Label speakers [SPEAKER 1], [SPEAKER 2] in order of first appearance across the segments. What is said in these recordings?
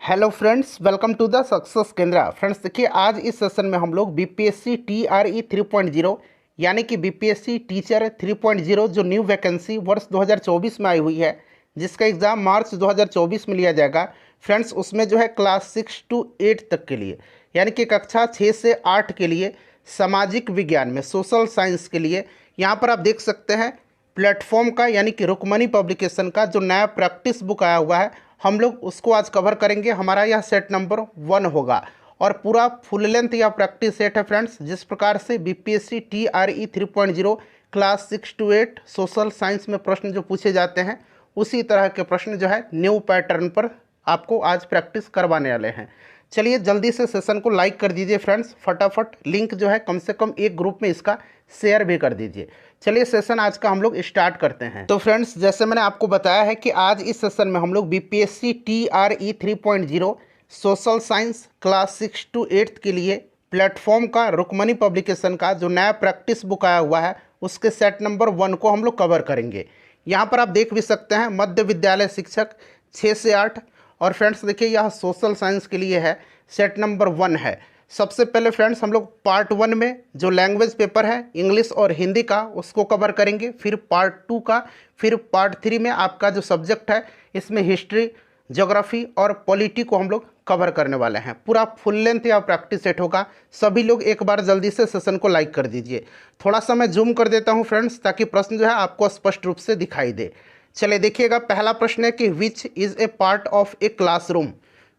[SPEAKER 1] Hello friends, welcome to the success Kendra. Friends देखिए, आज इस सेशन में हम लोग बीपीएससी टीआरई 3.0 यानी कि बीपीएससी टीचर 3.0 जो न्यू वैकेंसी वर्ष 2024 में आई हुई है, जिसका एग्ज़ाम मार्च 2024 में लिया जाएगा। फ्रेंड्स उसमें जो है क्लास 6 to 8 तक के लिए यानी कि कक्षा 6 से 8 के लिए सामाजिक विज्ञान में सोशल साइंस के लिए यहाँ पर आप देख सकते हैं प्लेटफॉर्म का यानी कि रुक्मणी पब्लिकेशन का जो नया प्रैक्टिस बुक आया हुआ है, हम लोग उसको आज कवर करेंगे। हमारा यह सेट नंबर 1 होगा और पूरा फुल लेंथ या प्रैक्टिस सेट है फ्रेंड्स। जिस प्रकार से BPSC TRE 3.0 class 6 to 8 social science में प्रश्न जो पूछे जाते हैं, उसी तरह के प्रश्न जो है न्यू पैटर्न पर आपको आज प्रैक्टिस करवाने वाले हैं। चलिए जल्दी से सेशन को लाइक कर दीजिए फ्रेंड्स, फटाफट लिंक जो है कम से कम एक ग्रुप में इसका शेयर भी कर दीजिए। चलिए सेशन आज का हम लोग स्टार्ट करते हैं। तो फ्रेंड्स जैसे मैंने आपको बताया है कि आज इस सेशन में हम लोग BPSC TRE 3.0 social science class 6 to 8 के लिए प्लेटफॉर्म का रुक्मणी पब्लिकेशन का जो नया प्रैक्टिस बुक आया हुआ है, उसके सेट नंबर 1 को हम लोग कवर करेंगे। यहाँ पर आप देख भी सकते हैं मध्य विद्यालय शिक्षक 6 से 8। और फ्रेंड्स देखिए, यह सोशल साइंस के लिए है, सेट नंबर 1 है। सबसे पहले फ्रेंड्स हम लोग पार्ट 1 में जो लैंग्वेज पेपर है इंग्लिश और हिंदी का, उसको कवर करेंगे। फिर पार्ट 2 का, फिर पार्ट 3 में आपका जो सब्जेक्ट है इसमें हिस्ट्री, ज्योग्राफी और पॉलिटी को हम लोग कवर करने वाले हैं। पूरा फुल लेंथ या प्रैक्टिस सेट होगा। सभी लोग एक बार जल्दी से सेशन को लाइक कर दीजिए। थोड़ा सा मैं जूम कर देता हूँ फ्रेंड्स, ताकि प्रश्न जो है आपको स्पष्ट रूप से दिखाई दे। चलिए देखिएगा, पहला प्रश्न है कि which is a part of a classroom.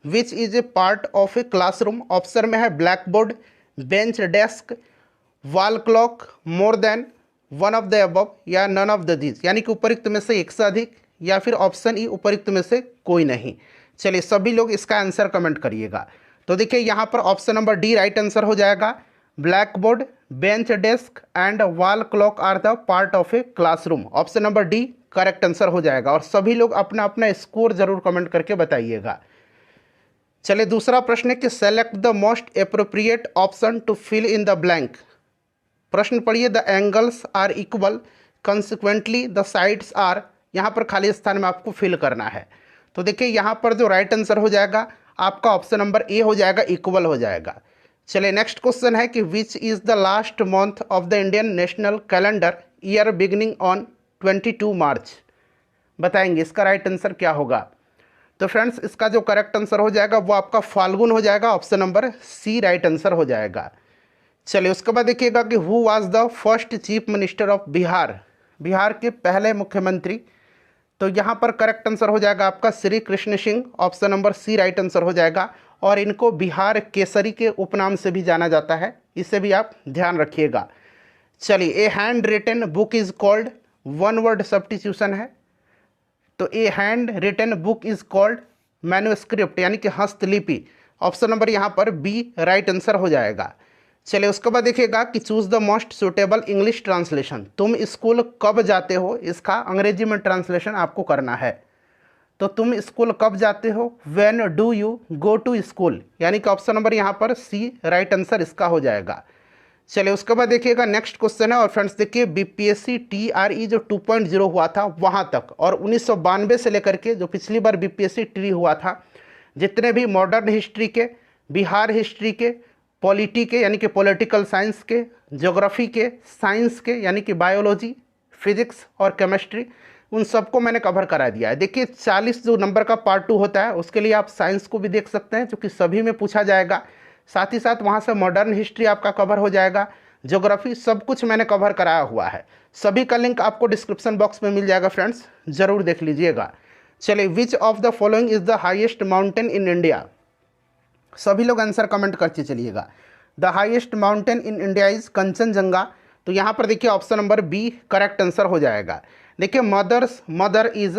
[SPEAKER 1] Which is a part of a classroom. Option में है black board, bench, desk, wall clock, more than, one of the above या नन ऑफ द दीज, यानी कि उपयुक्त में से एक से अधिक, या फिर ऑप्शन ई उपयुक्त में से कोई नहीं। चलिए सभी लोग इसका आंसर कमेंट करिएगा। तो देखिए यहाँ पर option number D right answer हो जाएगा। Blackboard, bench, desk and wall clock are the part of a classroom. Option number D correct answer हो जाएगा। और सभी लोग अपना अपना स्कोर जरूर कमेंट करके बताइएगा। चलिए दूसरा प्रश्न है कि select the most appropriate option to fill in the blank. प्रश्न पढ़िए, the angles are equal, consequently the sides are. यहाँ पर खाली स्थान में आपको फिल करना है। तो देखिए यहाँ पर जो राइट आंसर हो जाएगा आपका ऑप्शन नंबर ए हो जाएगा, इक्वल हो जाएगा। चलिए नेक्स्ट क्वेश्चन है कि which is the last month of the Indian national calendar, year beginning on 22 मार्च। बताएंगे इसका राइट आंसर क्या होगा। तो फ्रेंड्स इसका जो करेक्ट आंसर हो जाएगा वो आपका फाल्गुन हो जाएगा। Option number C right answer हो जाएगा। चलिए उसके बाद देखिएगा कि who was the first chief minister of Bihar. Bihar के पहले मुख्यमंत्री। तो यहाँ पर करेक्ट आंसर हो जाएगा आपका Shri Krishna Singh. Option number C right answer हो जाएगा। और इनको बिहार केसरी के उपनाम से भी जाना जाता है, इसे भी आप ध्यान रखिएगा। चलिए, a hand written book is called, one word substitution है। तो a hand written book is called manuscript, यानी कि हस्तलिपि। ऑप्शन नंबर यहाँ पर बी राइट आंसर हो जाएगा। चलिए उसके बाद देखिएगा कि choose the most suitable English translation. तुम स्कूल कब जाते हो, इसका अंग्रेजी में ट्रांसलेशन आपको करना है। तो तुम स्कूल कब जाते हो, when do you go to school, यानी कि ऑप्शन नंबर यहाँ पर सी राइट आंसर इसका हो जाएगा। चलिए उसके बाद देखिएगा नेक्स्ट क्वेश्चन है। और फ्रेंड्स देखिए, बीपीएससी टीआरई जो 2.0 हुआ था वहाँ तक, और 1992 से लेकर के जो पिछली बार बीपीएससी टी हुआ था, जितने भी मॉडर्न हिस्ट्री के, बिहार हिस्ट्री के, पॉलिटी के यानी कि पॉलिटिकल साइंस के, ज्योग्राफी के, साइंस के यानी कि बायोलॉजी, फिजिक्स और केमिस्ट्री, उन सबको मैंने कवर करा दिया है। देखिए 40 जो नंबर का पार्ट 2 होता है, उसके लिए आप साइंस को भी देख सकते हैं, जो कि सभी में पूछा जाएगा। साथ ही साथ वहाँ से मॉडर्न हिस्ट्री आपका कवर हो जाएगा, ज्योग्राफी, सब कुछ मैंने कवर कराया हुआ है। सभी का लिंक आपको डिस्क्रिप्शन बॉक्स में मिल जाएगा फ्रेंड्स, ज़रूर देख लीजिएगा। चलिए, which of the following is the highest mountain in India. सभी लोग आंसर कमेंट करते चलिएगा। The highest mountain in India is Kanchenjunga. तो यहाँ पर देखिए option number B correct answer हो जाएगा। देखिए मदर्स मदर इज़,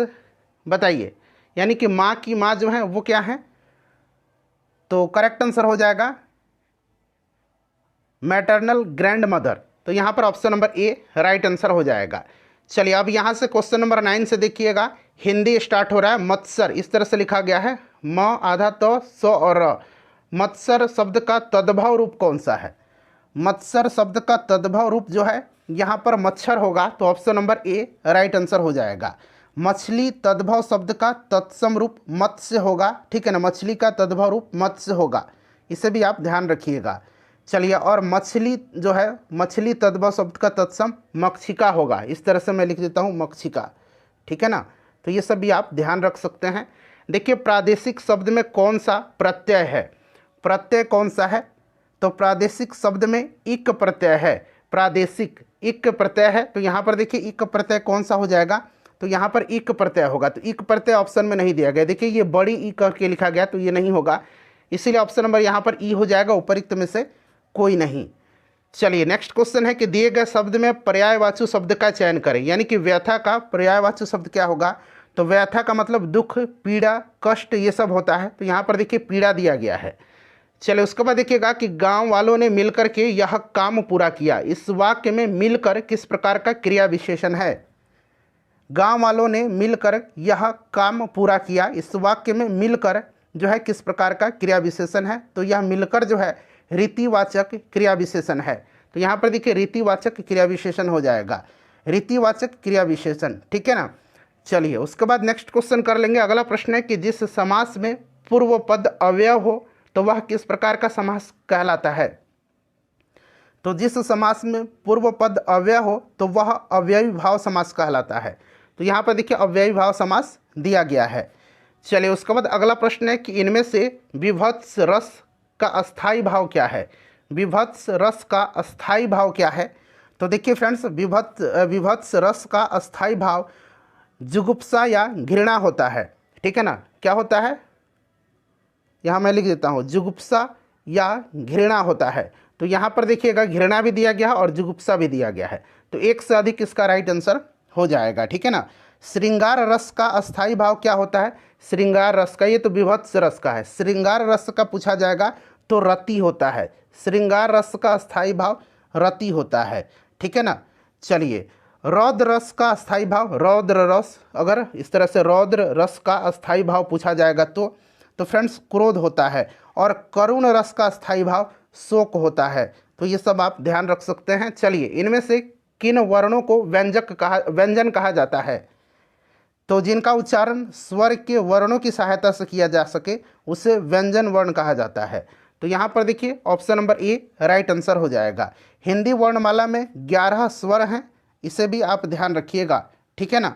[SPEAKER 1] बताइए, यानी कि माँ की माँ जो है वो क्या है, तो करेक्ट आंसर हो जाएगा मैटरनल ग्रैंड मदर। तो यहाँ पर option number A right answer हो जाएगा। चलिए अब यहाँ से क्वेश्चन नंबर 9 से देखिएगा, हिंदी स्टार्ट हो रहा है। मत्सर इस तरह से लिखा गया है, म आधा तो स और र। मत्सर शब्द का तद्भव रूप कौन सा है। मत्सर शब्द का तद्भव रूप जो है यहाँ पर मच्छर होगा। तो option number A right answer हो जाएगा। मछली तद्भव शब्द का तत्सम रूप मत्स्य होगा, ठीक है ना, मछली का तद्भव रूप मत्स्य होगा, इसे भी आप ध्यान रखिएगा। चलिए, और मछली जो है, मछली तद्भव शब्द का तत्सम मक्षिका होगा, इस तरह से मैं लिख देता हूँ मक्षिका, ठीक है ना। तो ये सब भी आप ध्यान रख सकते हैं। देखिए, प्रादेशिक शब्द में कौन सा प्रत्यय है, प्रत्यय कौन सा है, तो प्रादेशिक शब्द में इक प्रत्यय है, प्रादेशिक इक प्रत्यय है। तो यहाँ पर देखिए इक प्रत्यय कौन सा हो जाएगा, तो यहाँ पर इक प्रत्यय होगा। तो इक प्रत्यय ऑप्शन में नहीं दिया गया, देखिए ये बड़ी ई करके लिखा गया, तो ये नहीं होगा, इसीलिए ऑप्शन नंबर यहाँ पर ई हो जाएगा, उपरिक्त में से कोई नहीं। चलिए, नेक्स्ट क्वेश्चन है कि दिए गए शब्द में पर्यायवाची शब्द का चयन करें, यानी कि व्यथा का पर्यायवाची शब्द क्या होगा, तो व्यथा का मतलब दुख, पीड़ा, कष्ट, ये सब होता है। तो यहाँ पर देखिए पीड़ा दिया गया है। चलिए, उसके बाद देखिएगा कि गांव वालों ने मिलकर के यह काम पूरा किया, इस वाक्य में मिलकर किस प्रकार का क्रिया विशेषण है। गांव वालों ने मिलकर यह काम पूरा किया, इस वाक्य में मिलकर जो है किस प्रकार का क्रिया विशेषण है, तो यह मिलकर जो है रीतिवाचक क्रिया विशेषण है। तो यहाँ पर देखिए रीतिवाचक क्रिया विशेषण हो जाएगा, रीतिवाचक क्रिया विशेषण, ठीक है ना। चलिए, उसके बाद नेक्स्ट क्वेश्चन कर लेंगे। अगला प्रश्न है कि जिस समास में पूर्व पद अव्यय हो तो वह किस प्रकार का समास कहलाता है। तो जिस समास में पूर्व पद अव्यय हो तो वह अव्ययी भाव समास कहलाता है। तो यहाँ पर देखिए अव्ययी भाव समास दिया गया है। चलिए, उसके बाद अगला प्रश्न है कि इनमें से विभत्स रस का अस्थायी भाव क्या है, विभत्स रस का अस्थायी भाव क्या है। तो देखिए फ्रेंड्स, विभत्स रस का अस्थायी भाव जुगुप्सा या घृणा होता है, ठीक है ना। क्या होता है, यहाँ मैं लिख देता हूँ, जुगुप्सा या घृणा होता है। तो यहाँ पर देखिएगा घृणा भी दिया गया है और जुगुप्सा भी दिया गया है, तो एक से अधिक इसका राइट आंसर हो जाएगा, ठीक है ना। श्रृंगार रस का अस्थायी भाव क्या होता है, श्रृंगार रस का, ये तो विभत्स रस का है, श्रृंगार रस का पूछा जाएगा तो रति होता है, श्रृंगार रस का अस्थायी भाव रति होता है, ठीक है ना। चलिए, रौद्र रस का अस्थायी भाव, रौद्र रस, अगर इस तरह से रौद्र रस का अस्थायी भाव पूछा जाएगा तो फ्रेंड्स क्रोध होता है, और करुण रस का अस्थायी भाव शोक होता है। तो ये सब आप ध्यान रख सकते हैं। चलिए, इनमें से किन वर्णों को व्यंजन कहा जाता है, तो जिनका उच्चारण स्वर के वर्णों की सहायता से किया जा सके उसे व्यंजन वर्ण कहा जाता है। तो यहाँ पर देखिए option number A right answer हो जाएगा। हिंदी वर्णमाला में 11 स्वर हैं, इसे भी आप ध्यान रखिएगा, ठीक है ना।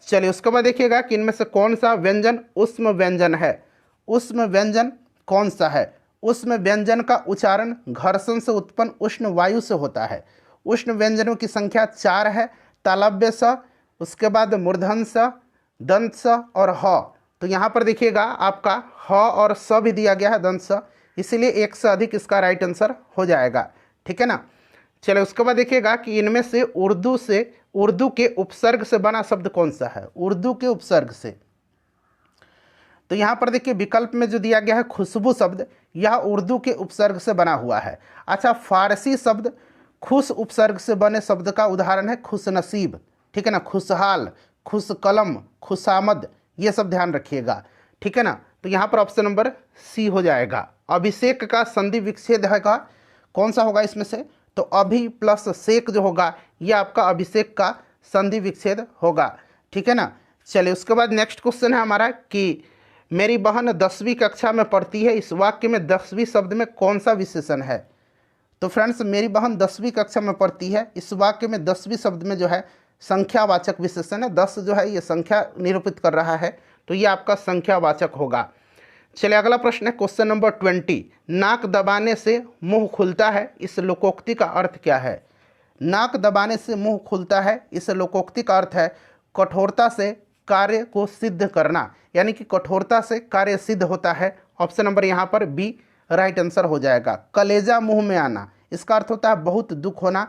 [SPEAKER 1] चलिए, उसके बाद देखिएगा कि इनमें से कौन सा व्यंजन उष्म व्यंजन है, उष्म व्यंजन कौन सा है। उष्म व्यंजन का उच्चारण घर्षण से उत्पन्न उष्ण वायु से होता है। उष्ण व्यंजनों की संख्या 4 है, तालव्य स, उसके बाद मूर्धन स, दंत स और ह। तो यहाँ पर देखिएगा आपका ह और स भी दिया गया है, दंत स, इसीलिए एक से अधिक इसका राइट आंसर हो जाएगा, ठीक है ना। चलिए, उसके बाद देखिएगा कि इनमें से उर्दू के उपसर्ग से बना शब्द कौन सा है, उर्दू के उपसर्ग से। तो यहाँ पर देखिए विकल्प में जो दिया गया है खुशबू शब्द, यह उर्दू के उपसर्ग से बना हुआ है। अच्छा, फारसी शब्द खुश उपसर्ग से बने शब्द का उदाहरण है खुशनसीब, ठीक है ना, खुशहाल, खुश कलम, खुशामद, ये सब ध्यान रखिएगा, ठीक है ना। तो यहाँ पर ऑप्शन नंबर सी हो जाएगा। अभिषेक का संधि विच्छेद है का कौन सा होगा इसमें से, तो अभि प्लस शेक जो होगा ये आपका अभिषेक का संधि विच्छेद होगा, ठीक है ना। चलिए, उसके बाद नेक्स्ट क्वेश्चन है हमारा कि मेरी बहन 10वीं कक्षा में पढ़ती है, इस वाक्य में 10वीं शब्द में कौन सा विशेषण है। तो फ्रेंड्स, मेरी बहन 10वीं कक्षा में पढ़ती है, इस वाक्य में 10वीं शब्द में जो है संख्यावाचक विशेषण है, 10 जो है ये संख्या निरूपित कर रहा है, तो ये आपका संख्यावाचक होगा। चलिए, अगला प्रश्न है क्वेश्चन नंबर 20, नाक दबाने से मुंह खुलता है, इस लोकोक्ति का अर्थ क्या है। नाक दबाने से मुंह खुलता है, इस लोकोक्ति का अर्थ है कठोरता से कार्य को सिद्ध करना, यानी कि कठोरता से कार्य सिद्ध होता है। ऑप्शन नंबर यहाँ पर बी राइट आंसर हो जाएगा। कलेजा मुंह में आना, इसका अर्थ होता है बहुत दुख होना,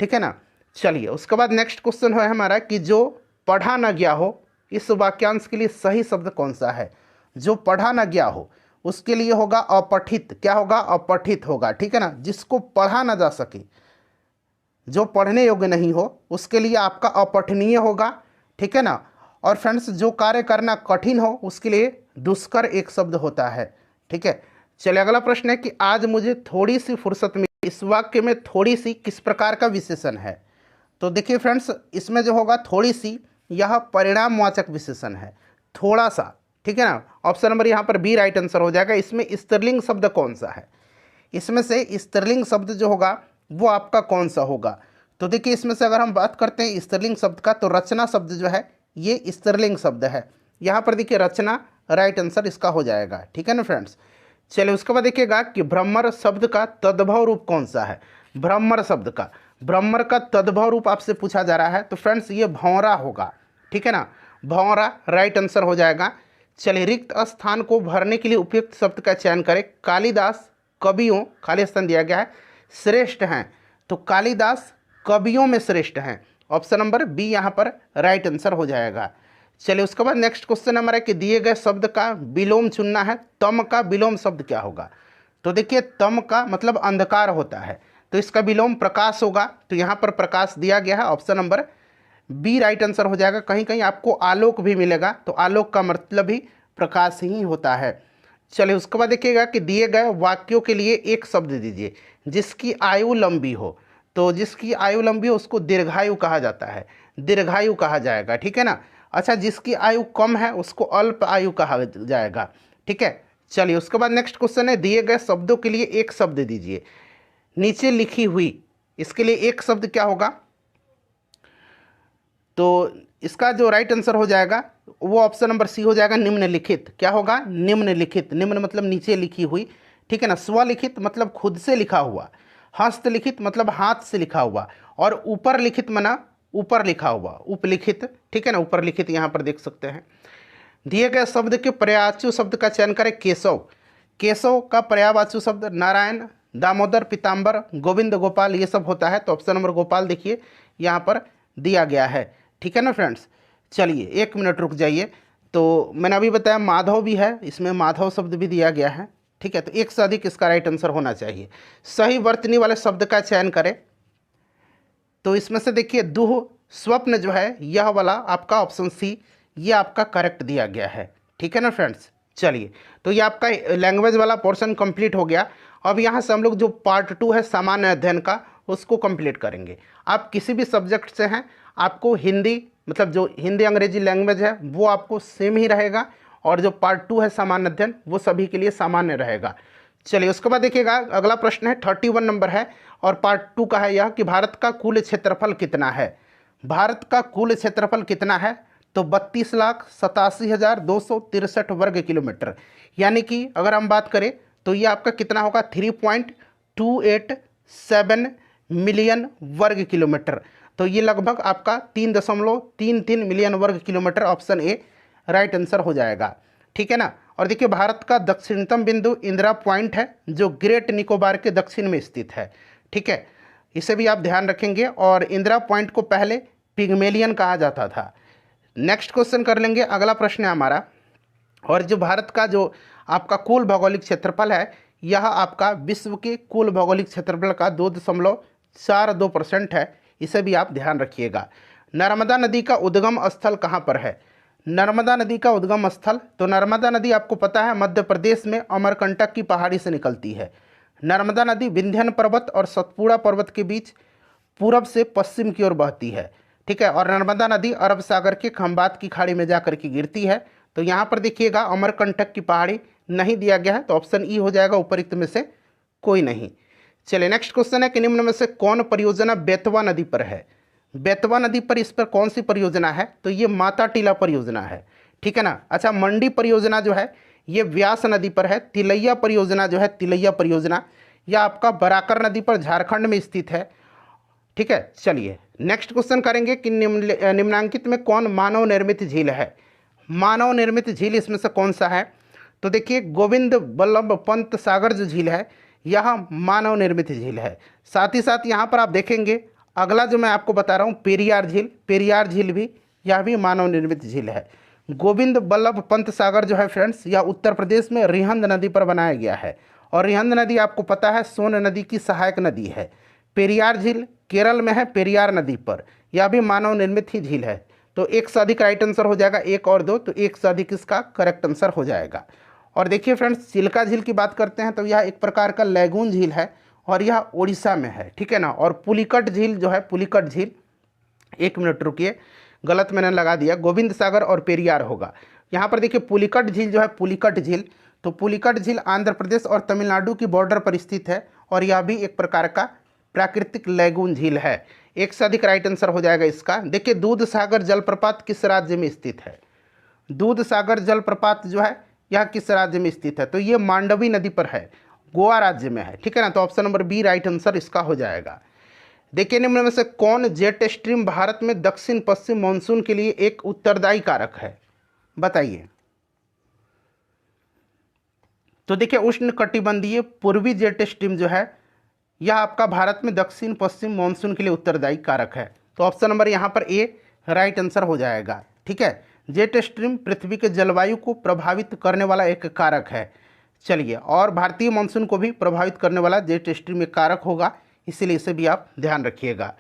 [SPEAKER 1] ठीक है ना। चलिए, उसके बाद नेक्स्ट क्वेश्चन है हमारा कि जो पढ़ा न गया हो, इस वाक्यांश के लिए सही शब्द कौन सा है। जो पढ़ा न गया हो उसके लिए होगा अपठित, क्या होगा, अपठित होगा, ठीक है ना। जिसको पढ़ा ना जा सके, जो पढ़ने योग्य नहीं हो, उसके लिए आपका अपठनीय होगा, ठीक है ना। और फ्रेंड्स, जो कार्य करना कठिन हो उसके लिए दुष्कर एक शब्द होता है, ठीक है। चलिए, अगला प्रश्न है कि आज मुझे थोड़ी सी फुर्सत मिली, इस वाक्य में थोड़ी सी किस प्रकार का विशेषण है। तो देखिए फ्रेंड्स, इसमें जो होगा थोड़ी सी, यह परिणामवाचक विशेषण है, थोड़ा सा, ठीक है ना। ऑप्शन नंबर यहाँ पर बी राइट आंसर हो जाएगा। इसमें स्त्रीलिंग शब्द कौन सा है, इसमें से स्त्रीलिंग शब्द जो होगा वो आपका कौन सा होगा। तो देखिए इसमें से अगर हम बात करते हैं स्त्रीलिंग शब्द का, तो रचना शब्द जो है ये स्त्रीलिंग शब्द है। यहाँ पर देखिए रचना राइट आंसर इसका हो जाएगा, ठीक है ना फ्रेंड्स। चलिए उसके बाद देखिएगा कि भ्रमर शब्द का तद्भव रूप कौन सा है। भ्रमर शब्द का, भ्रमर का तद्भव रूप आपसे पूछा जा रहा है, तो फ्रेंड्स ये भौंरा होगा, ठीक है ना। भौंरा राइट आंसर हो जाएगा। चलिए रिक्त स्थान को भरने के लिए उपयुक्त शब्द का चयन करें। कालिदास कवियों, खाली स्थान दिया गया है, श्रेष्ठ हैं, तो कालिदास कवियों में श्रेष्ठ हैं। ऑप्शन नंबर बी यहाँ पर राइट आंसर हो जाएगा। चलिए उसके बाद नेक्स्ट क्वेश्चन नंबर है कि दिए गए शब्द का विलोम चुनना है। तम का विलोम शब्द क्या होगा। तो देखिए तम का मतलब अंधकार होता है, तो इसका विलोम प्रकाश होगा, तो यहाँ पर प्रकाश दिया गया है। Option number B right answer हो जाएगा। कहीं कहीं आपको आलोक भी मिलेगा, तो आलोक का मतलब भी प्रकाश ही होता है। चलिए उसके बाद देखिएगा कि दिए गए वाक्यों के लिए एक शब्द दीजिए जिसकी आयु लंबी हो। तो जिसकी आयु लंबी हो उसको दीर्घायु कहा जाता है, दीर्घायु कहा जाएगा, ठीक है ना। अच्छा, जिसकी आयु कम है उसको अल्प आयु कहा जाएगा, ठीक है। चलिए उसके बाद नेक्स्ट क्वेश्चन है, दिए गए शब्दों के लिए एक शब्द दीजिए। नीचे लिखी हुई, इसके लिए एक शब्द क्या होगा। तो इसका जो राइट आंसर हो जाएगा वो ऑप्शन नंबर सी हो जाएगा, निम्नलिखित। क्या होगा, निम्नलिखित। निम्न मतलब नीचे लिखी हुई, ठीक है ना। स्वलिखित मतलब खुद से लिखा हुआ, हस्तलिखित मतलब हाथ से लिखा हुआ, और ऊपर लिखित मना ऊपर लिखा हुआ, उपलिखित, ठीक है ना। ऊपर लिखित यहाँ पर देख सकते हैं। दिए गए शब्द के पर्यायवाची शब्द का चयन करें। केशव, केशव का पर्यायवाची शब्द नारायण, दामोदर, पीताम्बर, गोविंद, गोपाल, ये सब होता है। तो ऑप्शन नंबर गोपाल देखिए यहाँ पर दिया गया है, ठीक है ना फ्रेंड्स। चलिए एक मिनट रुक जाइए। तो मैंने अभी बताया माधव भी है, इसमें माधव शब्द भी दिया गया है, ठीक है। तो एक से अधिक इसका राइट आंसर होना चाहिए। सही वर्तनी वाले शब्द का चयन करें। तो इसमें से देखिए दुह स्वप्न जो है यह वाला आपका ऑप्शन सी, ये आपका करेक्ट दिया गया है, ठीक है ना फ्रेंड्स। चलिए तो ये आपका लैंग्वेज वाला पोर्शन कंप्लीट हो गया। अब यहाँ से हम लोग जो पार्ट 2 है सामान्य अध्ययन का, उसको कंप्लीट करेंगे। आप किसी भी सब्जेक्ट से हैं, आपको हिंदी मतलब जो हिंदी अंग्रेजी लैंग्वेज है वो आपको सेम ही रहेगा, और जो पार्ट 2 है सामान्य अध्ययन वो सभी के लिए सामान्य रहेगा। चलिए उसके बाद देखिएगा अगला प्रश्न है 31 नंबर है, और पार्ट 2 का है यह कि भारत का कुल क्षेत्रफल कितना है। भारत का कुल क्षेत्रफल कितना है। तो 32,87,263 वर्ग किलोमीटर, यानी कि अगर हम बात करें तो ये आपका कितना होगा, 3.287 मिलियन वर्ग किलोमीटर। तो ये लगभग आपका 3.33 मिलियन वर्ग kilometre, option A right answer हो जाएगा, ठीक है ना। और देखिए भारत का दक्षिणतम बिंदु इंदिरा पॉइंट है जो ग्रेट निकोबार के दक्षिण में स्थित है, ठीक है। इसे भी आप ध्यान रखेंगे। और इंदिरा पॉइंट को पहले पिग्मेलियन कहा जाता था। नेक्स्ट क्वेश्चन कर लेंगे, अगला प्रश्न है हमारा। और जो भारत का जो आपका कुल भौगोलिक क्षेत्रफल है, यह आपका विश्व के कुल भौगोलिक क्षेत्रफल का 2.42% है। इसे भी आप ध्यान रखिएगा। नर्मदा नदी का उद्गम स्थल कहाँ पर है। नर्मदा नदी का उद्गम स्थल, तो नर्मदा नदी आपको पता है मध्य प्रदेश में अमरकंटक की पहाड़ी से निकलती है। नर्मदा नदी विंध्यन पर्वत और सतपुड़ा पर्वत के बीच पूरब से पश्चिम की ओर बहती है, ठीक है। और नर्मदा नदी अरब सागर के खंबात की खाड़ी में जाकर के गिरती है। तो यहाँ पर देखिएगा अमरकंटक की पहाड़ी नहीं दिया गया है, तो ऑप्शन ई हो जाएगा उपर्युक्त में से कोई नहीं। चलिए नेक्स्ट क्वेश्चन है कि निम्न में से कौन परियोजना बेतवा नदी पर है। बेतवा नदी पर इस पर कौन सी परियोजना है। तो ये माता टीला परियोजना है, ठीक है ना। अच्छा, मंडी परियोजना जो है ये व्यास नदी पर है। तिलैया परियोजना जो है, तिलैया परियोजना यह आपका बराकर नदी पर झारखंड में स्थित है, ठीक है। चलिए नेक्स्ट क्वेश्चन करेंगे कि निम्नांकित में कौन मानव निर्मित झील है। मानव निर्मित झील इसमें से कौन सा है। तो देखिए गोविंद बल्लभ पंत सागर जो झील है यह मानव निर्मित झील है। साथ ही साथ यहाँ पर आप देखेंगे अगला जो मैं आपको बता रहा हूँ पेरियार झील, पेरियार झील भी यह भी मानव निर्मित झील है। गोविंद बल्लभ पंत सागर जो है फ्रेंड्स यह उत्तर प्रदेश में रिहंद नदी पर बनाया गया है, और रिहंद नदी आपको पता है सोन नदी की सहायक नदी है। पेरियार झील केरल में है, पेरियार नदी पर, यह भी मानव निर्मित ही झील है। तो एक से अधिक राइट आंसर हो जाएगा, एक और दो, तो एक से अधिक इसका करेक्ट आंसर हो जाएगा। और देखिए फ्रेंड्स चिल्का झील की बात करते हैं तो यह एक प्रकार का लैगून झील है, और यह उड़ीसा में है, ठीक है ना। और पुलिकट झील जो है, पुलिकट झील, एक मिनट रुकिए, गलत मैंने लगा दिया, गोविंद सागर और पेरियार होगा। यहाँ पर देखिए पुलिकट झील जो है, पुलिकट झील, तो पुलिकट झील आंध्र प्रदेश और तमिलनाडु की बॉर्डर पर स्थित है और यह भी एक प्रकार का प्राकृतिक लैगून झील है। एक से अधिक राइट आंसर हो जाएगा इसका। देखिए दूध सागर जलप्रपात किस राज्य में स्थित है? दूध सागर जलप्रपात जो है यह किस राज्य में स्थित है? तो ये मांडवी नदी पर है, गोवा राज्य में है, ठीक है ना। तो option number B right answer इसका हो जाएगा। देखिए निम्न में से कौन जेट स्ट्रीम भारत में दक्षिण पश्चिम मानसून के लिए एक उत्तरदायी कारक है? बताइए। तो देखिए उष्ण कटिबंधीय पूर्वी जेट स्ट्रीम जो है यह आपका भारत में दक्षिण पश्चिम मानसून के लिए उत्तरदायी कारक है। तो ऑप्शन नंबर यहाँ पर ए राइट आंसर हो जाएगा, ठीक है। जेट स्ट्रीम पृथ्वी के जलवायु को प्रभावित करने वाला एक कारक है। चलिए, और भारतीय मानसून को भी प्रभावित करने वाला जेट स्ट्रीम एक कारक होगा, इसीलिए इसे भी आप ध्यान रखिएगा।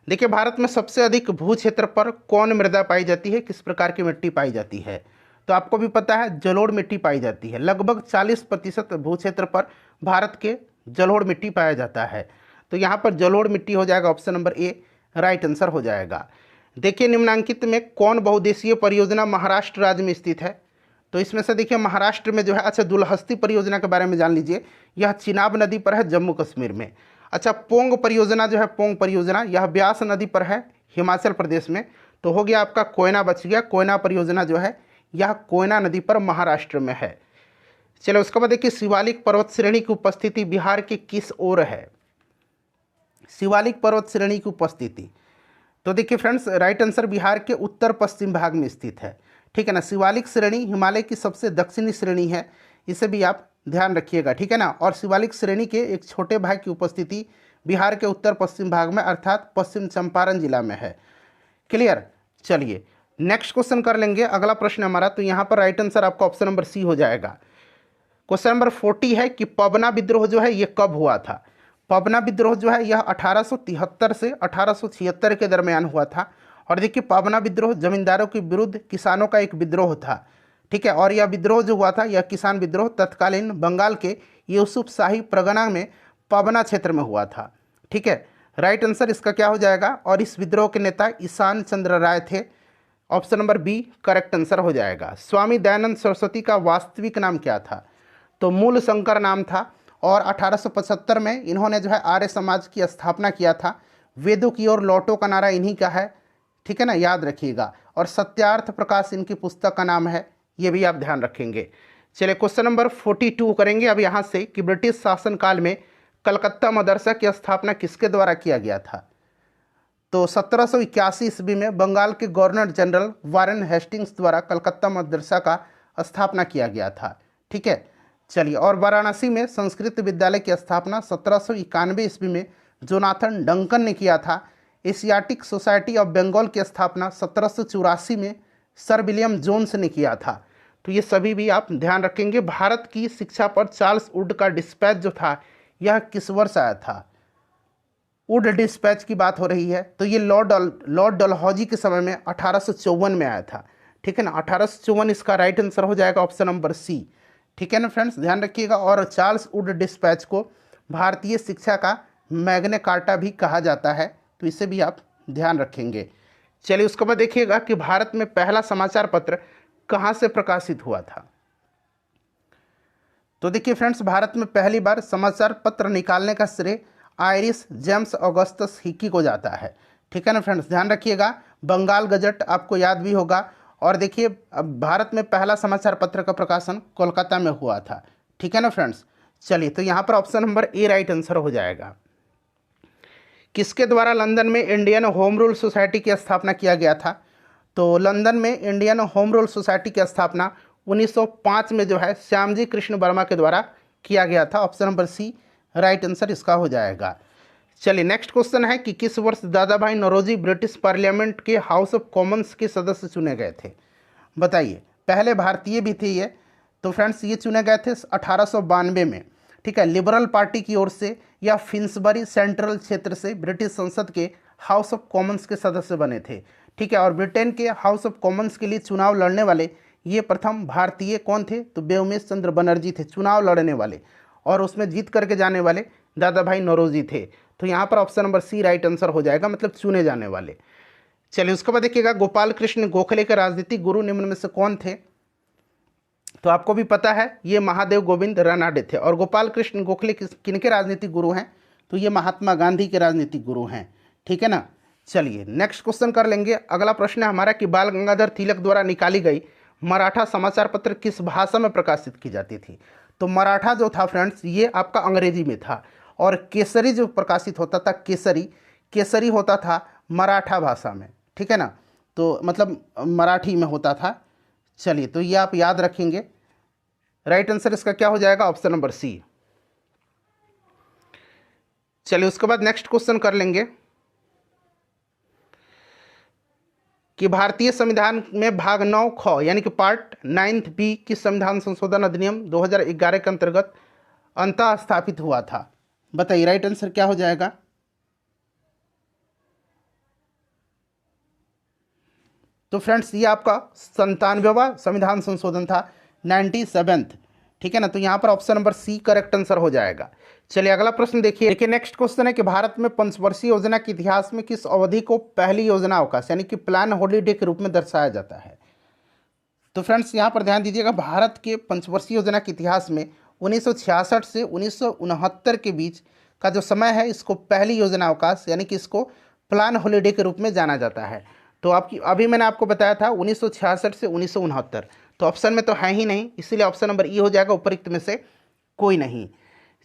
[SPEAKER 1] देखिए भारत में सबसे अधिक भू क्षेत्र पर कौन मृदा पाई जाती है, किस प्रकार की मिट्टी पाई जाती है? तो आपको भी पता है जलोढ़ मिट्टी पाई जाती है। लगभग 40% भू क्षेत्र पर भारत के जलोढ़ मिट्टी पाया जाता है। तो यहाँ पर जलोढ़ मिट्टी हो जाएगा, option number A right answer हो जाएगा। देखिए निम्नांकित में कौन बहुउद्देशीय परियोजना महाराष्ट्र राज्य में स्थित है? तो इसमें से देखिए महाराष्ट्र में जो है, अच्छा दुलहस्ती परियोजना के बारे में जान लीजिए, यह चिनाब नदी पर है जम्मू कश्मीर में। अच्छा पोंग परियोजना जो है, पोंग परियोजना यह ब्यास नदी पर है हिमाचल प्रदेश में। तो हो गया आपका कोयना बच गया, कोयना परियोजना जो है यह कोयना नदी पर महाराष्ट्र में है। चलो उसके बाद देखिए शिवालिक पर्वत श्रेणी की उपस्थिति बिहार के किस ओर है? शिवालिक पर्वत श्रेणी की उपस्थिति, तो देखिए फ्रेंड्स राइट आंसर बिहार के उत्तर पश्चिम भाग में स्थित है, ठीक है ना। शिवालिक श्रेणी हिमालय की सबसे दक्षिणी श्रेणी है, इसे भी आप ध्यान रखिएगा, ठीक है ना। और शिवालिक श्रेणी के एक छोटे भाग की उपस्थिति बिहार के उत्तर पश्चिम भाग में अर्थात पश्चिम चंपारण जिला में है। क्लियर। चलिए नेक्स्ट क्वेश्चन कर लेंगे, अगला प्रश्न हमारा। तो यहाँ पर राइट आंसर आपका ऑप्शन नंबर सी हो जाएगा। क्वेश्चन नंबर 40 है कि पबना विद्रोह जो है ये कब हुआ था? पबना विद्रोह जो है यह 1873 से 1876 के दरमियान हुआ था। और देखिए पबना विद्रोह जमींदारों के विरुद्ध किसानों का एक विद्रोह था, ठीक है। और यह विद्रोह जो हुआ था यह किसान विद्रोह तत्कालीन बंगाल के यूसुफ शाही परगना में पबना क्षेत्र में हुआ था, ठीक है। राइट आंसर इसका क्या हो जाएगा? और इस विद्रोह के नेता ईशान चंद्र राय थे, option number B correct answer हो जाएगा। स्वामी दयानंद सरस्वती का वास्तविक नाम क्या था? तो मूल शंकर नाम था। और 1875 में इन्होंने जो है आर्य समाज की स्थापना किया था। वेदों की ओर लौटो का नारा इन्हीं का है, ठीक है ना, याद रखिएगा। और सत्यार्थ प्रकाश इनकी पुस्तक का नाम है, ये भी आप ध्यान रखेंगे। चलिए क्वेश्चन नंबर 42 करेंगे अब यहाँ से कि ब्रिटिश शासनकाल में कलकत्ता मदरसा की स्थापना किसके द्वारा किया गया था? तो 1781 ईस्वी में बंगाल के गवर्नर जनरल वारेन हेस्टिंग्स द्वारा कलकत्ता मदरसा का स्थापना किया गया था, ठीक है। चलिए, और वाराणसी में संस्कृत विद्यालय की स्थापना 1791 ईस्वी में जोनाथन डंकन ने किया था। एशियाटिक सोसाइटी ऑफ बंगाल की स्थापना 1784 में सर विलियम जोन्स ने किया था। तो ये सभी भी आप ध्यान रखेंगे। भारत की शिक्षा पर चार्ल्स वुड का डिस्पैच जो था यह किस वर्ष आया था? वुड डिस्पैच की बात हो रही है, तो ये लॉर्ड डलहौजी के समय में 1854 में आया था, ठीक है ना। 1854 इसका राइट आंसर हो जाएगा, ऑप्शन नंबर सी, ठीक है ना फ्रेंड्स, ध्यान रखिएगा। और चार्ल्स वुड डिस्पैच को भारतीय शिक्षा का मैग्ना कार्टा भी कहा जाता है, तो इसे भी आप ध्यान रखेंगे। चलिए उसके बाद देखिएगा कि भारत में पहला समाचार पत्र कहाँ से प्रकाशित हुआ था। तो देखिए फ्रेंड्स भारत में पहली बार समाचार पत्र निकालने का श्रेय आयरिश जेम्स ऑगस्टस हिकी को जाता है, ठीक है ना फ्रेंड्स, ध्यान रखिएगा। बंगाल गजट आपको याद भी होगा। और देखिए अब भारत में पहला समाचार पत्र का प्रकाशन कोलकाता में हुआ था, ठीक है ना फ्रेंड्स। चलिए तो यहाँ पर option number A right answer हो जाएगा। किसके द्वारा लंदन में इंडियन होम रूल सोसाइटी की स्थापना किया गया था? तो लंदन में इंडियन होम रूल सोसाइटी की स्थापना 1905 में जो है श्यामजी कृष्ण वर्मा के द्वारा किया गया था, option number C right answer इसका हो जाएगा। चलिए नेक्स्ट क्वेश्चन है कि किस वर्ष दादा भाई नौरोजी ब्रिटिश पार्लियामेंट के हाउस ऑफ कॉमन्स के सदस्य चुने गए थे? बताइए। पहले भारतीय भी थे ये, तो फ्रेंड्स ये चुने गए थे 1892 में, ठीक है। लिबरल पार्टी की ओर से या फिन्सबरी सेंट्रल क्षेत्र से ब्रिटिश संसद के हाउस ऑफ कॉमन्स के सदस्य बने थे, ठीक है। और ब्रिटेन के हाउस ऑफ कॉमन्स के लिए चुनाव लड़ने वाले ये प्रथम भारतीय कौन थे? तो व्योमेश चंद्र बनर्जी थे चुनाव लड़ने वाले, और उसमें जीत करके जाने वाले दादा भाई नौरोजी थे। तो यहाँ पर option number C right answer हो जाएगा, मतलब चुने जाने वाले। चलिए उसके बाद देखिएगा गोपाल कृष्ण गोखले के राजनीतिक गुरु निम्न में से कौन थे। तो आपको भी पता है ये महादेव गोविंद रानाडे थे। और गोपाल कृष्ण गोखले किनके राजनीतिक गुरु हैं, तो ये महात्मा गांधी के राजनीतिक गुरु हैं, ठीक है ना। चलिए नेक्स्ट क्वेश्चन कर लेंगे। अगला प्रश्न है हमारा कि बाल गंगाधर तिलक द्वारा निकाली गई मराठा समाचार पत्र किस भाषा में प्रकाशित की जाती थी। तो मराठा जो था फ्रेंड्स ये आपका अंग्रेजी में था, और केसरी जो प्रकाशित होता था, केसरी होता था मराठा भाषा में, ठीक है ना, तो मतलब मराठी में होता था। चलिए तो ये आप याद रखेंगे। राइट आंसर इसका क्या हो जाएगा, ऑप्शन नंबर सी। चलिए उसके बाद नेक्स्ट क्वेश्चन कर लेंगे कि भारतीय संविधान में भाग 9 ख यानी कि पार्ट 9 बी किस संविधान संशोधन अधिनियम 2011 के अंतर्गत अंतः स्थापित हुआ था। बताइए राइट आंसर क्या हो जाएगा। तो फ्रेंड्स ये आपका 97वां संविधान संशोधन था, 97th, ठीक है ना। तो यहाँ पर option number C correct answer हो जाएगा। चलिए अगला प्रश्न देखिए नेक्स्ट क्वेश्चन है कि भारत में पंचवर्षीय योजना के इतिहास में किस अवधि को पहली योजना अवकाश यानी कि प्लान हॉलीडे के रूप में दर्शाया जाता है। तो फ्रेंड्स यहाँ पर ध्यान दीजिएगा, भारत के पंचवर्षीय योजना के इतिहास में 1966 से 1969 के बीच का जो समय है इसको पहली योजना अवकाश यानी कि इसको प्लान हॉलीडे के रूप में जाना जाता है। तो आपकी अभी मैंने आपको बताया था 1966 से 1969, तो ऑप्शन में तो है ही नहीं, इसीलिए ऑप्शन नंबर ई हो जाएगा, उपरोक्त में से कोई नहीं।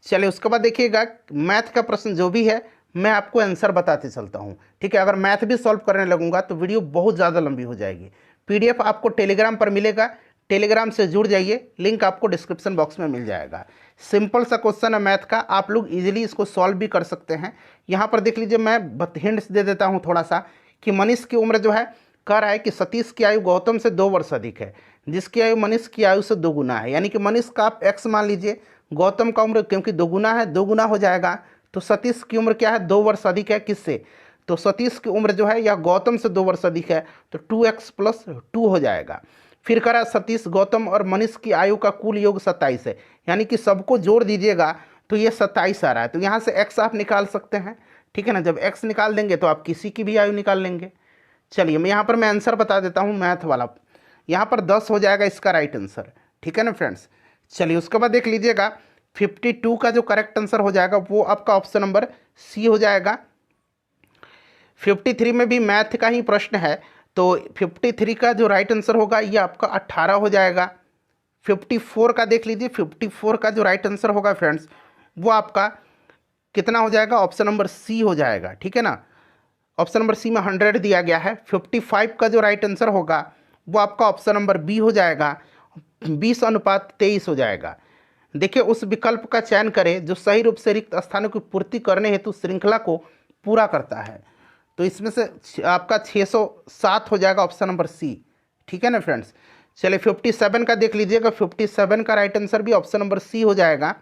[SPEAKER 1] चलिए उसके बाद देखिएगा मैथ का प्रश्न जो भी है मैं आपको आंसर बताते चलता हूँ, ठीक है। अगर मैथ भी सॉल्व करने लगूंगा तो वीडियो बहुत ज़्यादा लंबी हो जाएगी। पीडीएफ आपको टेलीग्राम पर मिलेगा, टेलीग्राम से जुड़ जाइए, लिंक आपको डिस्क्रिप्शन बॉक्स में मिल जाएगा। सिंपल सा क्वेश्चन है मैथ का, आप लोग इजीली इसको सॉल्व भी कर सकते हैं। यहाँ पर देख लीजिए मैं हिंट्स दे देता हूँ थोड़ा सा कि मनीष की उम्र जो है कह रहा है कि सतीश की आयु गौतम से 2 वर्ष अधिक है, जिसकी आयु मनीष की आयु से 2 गुना है। यानी कि मनीष का आप x मान लीजिए, गौतम का उम्र क्योंकि 2 गुना है 2 गुना हो जाएगा, तो सतीश की उम्र क्या है 2 वर्ष अधिक है किससे, तो सतीश की उम्र जो है या गौतम से 2 वर्ष अधिक है, तो 2x + 2 हो जाएगा। फिर कह रहा है सतीश गौतम और मनीष की आयु का कुल योग 27 है, यानी कि सबको जोड़ दीजिएगा तो ये 27 आ रहा है। तो यहाँ से x आप निकाल सकते हैं, ठीक है ना। जब x निकाल देंगे तो आप किसी की भी आयु निकाल लेंगे। चलिए मैं यहाँ पर मैं आंसर बता देता हूँ मैथ वाला, यहाँ पर 10 हो जाएगा इसका राइट आंसर, ठीक है ना फ्रेंड्स। चलिए उसके बाद देख लीजिएगा 52 का जो करेक्ट आंसर हो जाएगा वो आपका ऑप्शन नंबर सी हो जाएगा। 53 में भी मैथ का ही प्रश्न है, तो 53 का जो राइट आंसर होगा ये आपका 18 हो जाएगा। 54 का देख लीजिए, 54 का जो राइट आंसर होगा फ्रेंड्स वो आपका कितना हो जाएगा, ऑप्शन नंबर सी हो जाएगा, ठीक है ना। ऑप्शन नंबर सी में 100 दिया गया है। 55 का जो राइट आंसर होगा वो आपका ऑप्शन नंबर बी हो जाएगा, 20:23 हो जाएगा। देखिए उस विकल्प का चयन करें जो सही रूप से रिक्त स्थानों की पूर्ति करने हेतु श्रृंखला को पूरा करता है। तो इसमें से आपका 607 हो जाएगा, ऑप्शन नंबर सी, ठीक है ना फ्रेंड्स। चलिए 57 का देख लीजिएगा, 57 का राइट आंसर भी ऑप्शन नंबर सी हो जाएगा।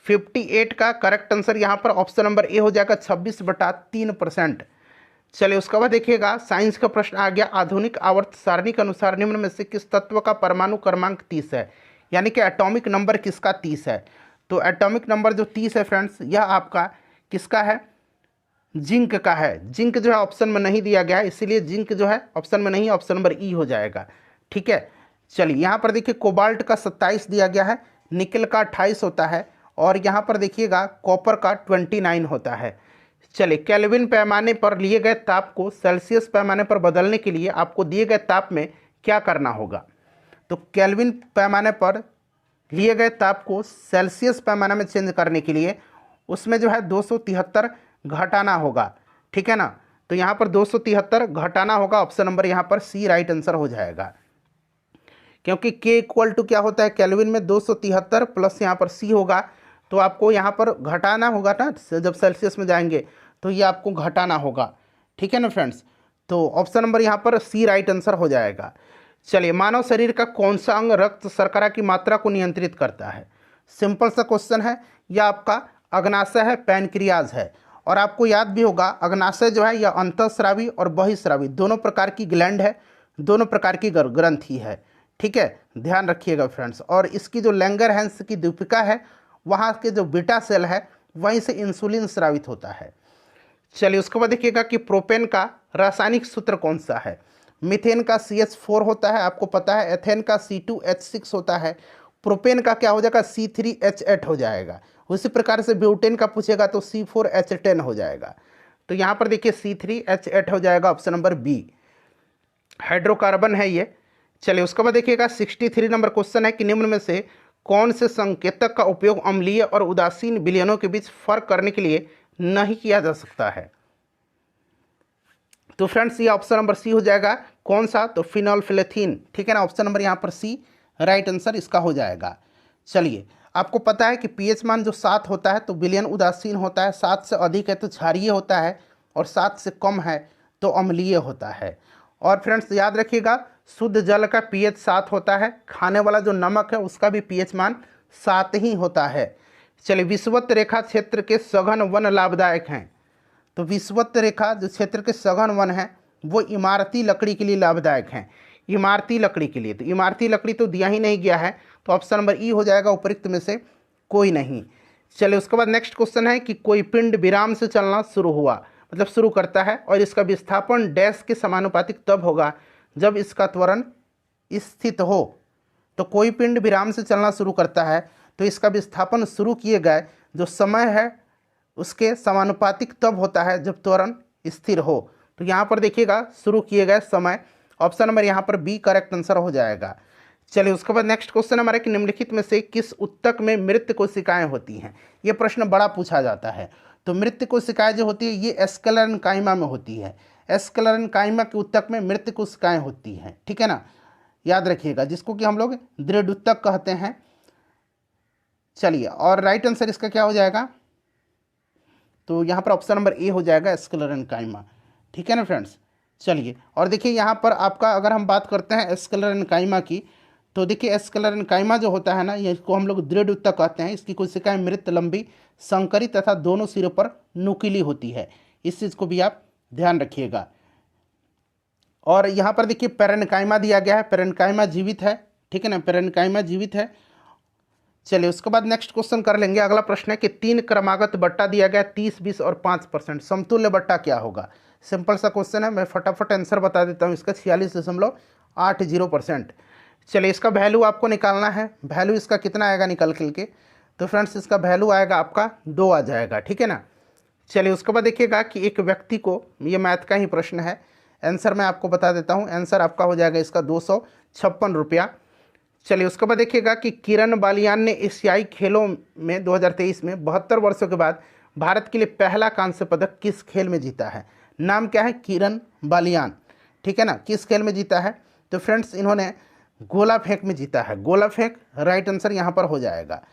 [SPEAKER 1] 58 का करेक्ट आंसर यहाँ पर ऑप्शन नंबर ए हो जाएगा, 26/3%। चलिए उसके बाद देखिएगा साइंस का प्रश्न आ गया, आधुनिक आवर्त सारणी के अनुसार निम्न में से किस तत्व का परमाणु क्रमांक 30 है, यानी कि एटॉमिक नंबर किसका 30 है। तो एटॉमिक नंबर जो 30 है फ्रेंड्स यह आपका किसका है, जिंक का है। जिंक जो है ऑप्शन में नहीं दिया गया है, इसीलिए जिंक जो है ऑप्शन में नहीं, ऑप्शन नंबर ई हो जाएगा, ठीक है। चलिए यहाँ पर देखिए कोबाल्ट का 27 दिया गया है, निकल का 28 होता है, और यहाँ पर देखिएगा कॉपर का 29 होता है। चलिए केल्विन पैमाने पर लिए गए ताप को सेल्सियस पैमाने पर बदलने के लिए आपको दिए गए ताप में क्या करना होगा। तो केल्विन पैमाने पर लिए गए ताप को सेल्सियस पैमाने में चेंज करने के लिए उसमें जो है 273 घटाना होगा, ठीक है ना। तो यहाँ पर 273 घटाना होगा, ऑप्शन नंबर यहाँ पर सी राइट आंसर हो जाएगा, क्योंकि k = क्या होता है केल्विन में 273 प्लस यहाँ पर c होगा, तो आपको यहाँ पर घटाना होगा ना, जब सेल्सियस में जाएंगे तो ये आपको घटाना होगा, ठीक है ना फ्रेंड्स। तो ऑप्शन नंबर यहाँ पर सी राइट आंसर हो जाएगा। चलिए मानव शरीर का कौन सा अंग रक्त शर्करा की मात्रा को नियंत्रित करता है। सिंपल सा क्वेश्चन है, यह आपका अग्नाशय है, पैनक्रियाज है। और आपको याद भी होगा अग्नाशय जो है यह अंतःस्रावी और बहिःस्रावी दोनों प्रकार की ग्लैंड है, दोनों प्रकार की ग्रंथि है, ठीक है, ध्यान रखिएगा फ्रेंड्स। और इसकी जो लैंगरहैंस की दीपिका है वहाँ के जो बीटा सेल है वहीं से इंसुलिन स्रावित होता है। चलिए उसके बाद देखिएगा कि प्रोपेन का रासायनिक सूत्र कौन सा है। मीथेन का CH4 होता है, आपको पता है। एथेन का C2H6 होता है। प्रोपेन का क्या हो जाएगा, C3H8 हो जाएगा। उसी प्रकार से ब्यूटेन का पूछेगा तो C4H10 हो जाएगा। तो यहाँ पर देखिए C3H8 हो जाएगा, ऑप्शन नंबर बी हाइड्रोकार्बन है ये। चलिए उसके बाद देखिएगा 63 नंबर क्वेश्चन है कि निम्न में से कौन से संकेतक का उपयोग अम्लीय और उदासीन विलयनों के बीच फर्क करने के लिए नहीं किया जा सकता है। तो फ्रेंड्स ये ऑप्शन नंबर सी हो जाएगा। कौन सा, तो फिनोल्फिलेथिन, ठीक है ना। ऑप्शन नंबर यहाँ पर सी राइट आंसर इसका हो जाएगा। चलिए आपको पता है कि पीएच मान जो 7 होता है तो विलयन उदासीन होता है, 7 से अधिक है तो क्षारीय होता है, और 7 से कम है तो अम्लीय होता है। और फ्रेंड्स याद रखिएगा शुद्ध जल का पीएच 7 होता है, खाने वाला जो नमक है उसका भी पीएच मान 7 ही होता है। चलिए विषुवत रेखा क्षेत्र के सघन वन लाभदायक हैं। तो विषुवत रेखा जो क्षेत्र के सघन वन है वो इमारती लकड़ी के लिए लाभदायक हैं। इमारती लकड़ी के लिए, तो इमारती लकड़ी तो दिया ही नहीं गया है, तो ऑप्शन नंबर ई हो जाएगा उपयुक्त में से कोई नहीं। चलिए उसके बाद नेक्स्ट क्वेश्चन है कि कोई पिंड विराम से चलना शुरू हुआ, मतलब शुरू करता है, और इसका विस्थापन डैश के समानुपातिक तब होगा जब इसका त्वरण स्थित हो। तो कोई पिंड विराम से चलना शुरू करता है तो इसका विस्थापन शुरू किए गए जो समय है उसके समानुपातिक तब होता है जब त्वरण स्थिर हो। तो यहाँ पर देखिएगा शुरू किए गए समय, ऑप्शन नंबर यहाँ पर बी करेक्ट आंसर हो जाएगा। चलिए उसके बाद नेक्स्ट क्वेश्चन हमारे कि निम्नलिखित में से किस उत्तक में मृत कोशिकाएं होती हैं। ये प्रश्न बड़ा पूछा जाता है। तो मृत कोशिकाएं जो होती है ये एस्क्लेरेन्काइमा में होती है। एस्क्लेरेन्काइमा के उत्तक में मृत कोशिकाएं होती हैं, ठीक है ना, याद रखिएगा, जिसको कि हम लोग दृढ़ उत्तक कहते हैं। चलिए और राइट आंसर इसका क्या हो जाएगा, तो यहाँ पर ऑप्शन नंबर ए हो जाएगा एस्क्लेरेन्काइमा, ठीक है ना फ्रेंड्स। चलिए और देखिए यहाँ पर आपका अगर हम बात करते हैं एस्क्लेरेन्काइमा की, तो देखिए एस्क्लेरेन्काइमा जो होता है ना, ये इसको हम लोग दृढ़ उत्तक कहते हैं। इसकी कोशिकाएं मृत, लंबी, संकरित तथा दोनों सिरों पर नुकीली होती है। इस चीज़ को भी आप ध्यान रखिएगा। और यहाँ पर देखिए पेरेन्काइमा दिया गया है, पेरेन्काइमा जीवित है, ठीक है ना, पेरेन्काइमा जीवित है। चलिए उसके बाद नेक्स्ट क्वेश्चन कर लेंगे। अगला प्रश्न है कि 3 क्रमागत बट्टा दिया गया 30, 20 और 5%, समतुल्य बट्टा क्या होगा। सिंपल सा क्वेश्चन है, मैं फटाफट आंसर बता देता हूँ इसका 46.80%। चलिए इसका वैल्यू आपको निकालना है। वैल्यू इसका कितना आएगा निकल के, तो फ्रेंड्स इसका वैल्यू आएगा आपका 2 आ जाएगा, ठीक है ना। चलिए उसके बाद देखिएगा कि एक व्यक्ति को, ये मैथ का ही प्रश्न है, आंसर मैं आपको बता देता हूँ। आंसर आपका हो जाएगा इसका 256 रुपया। चलिए उसके बाद देखिएगा कि किरण बालियान ने एशियाई खेलों में 2023 में 72 वर्षों के बाद भारत के लिए पहला कांस्य पदक किस खेल में जीता है। नाम क्या है, किरण बालियान, ठीक है ना। किस खेल में जीता है, तो फ्रेंड्स इन्होंने गोला फेंक में जीता है। गोला फेंक राइट आंसर यहाँ पर हो जाएगा।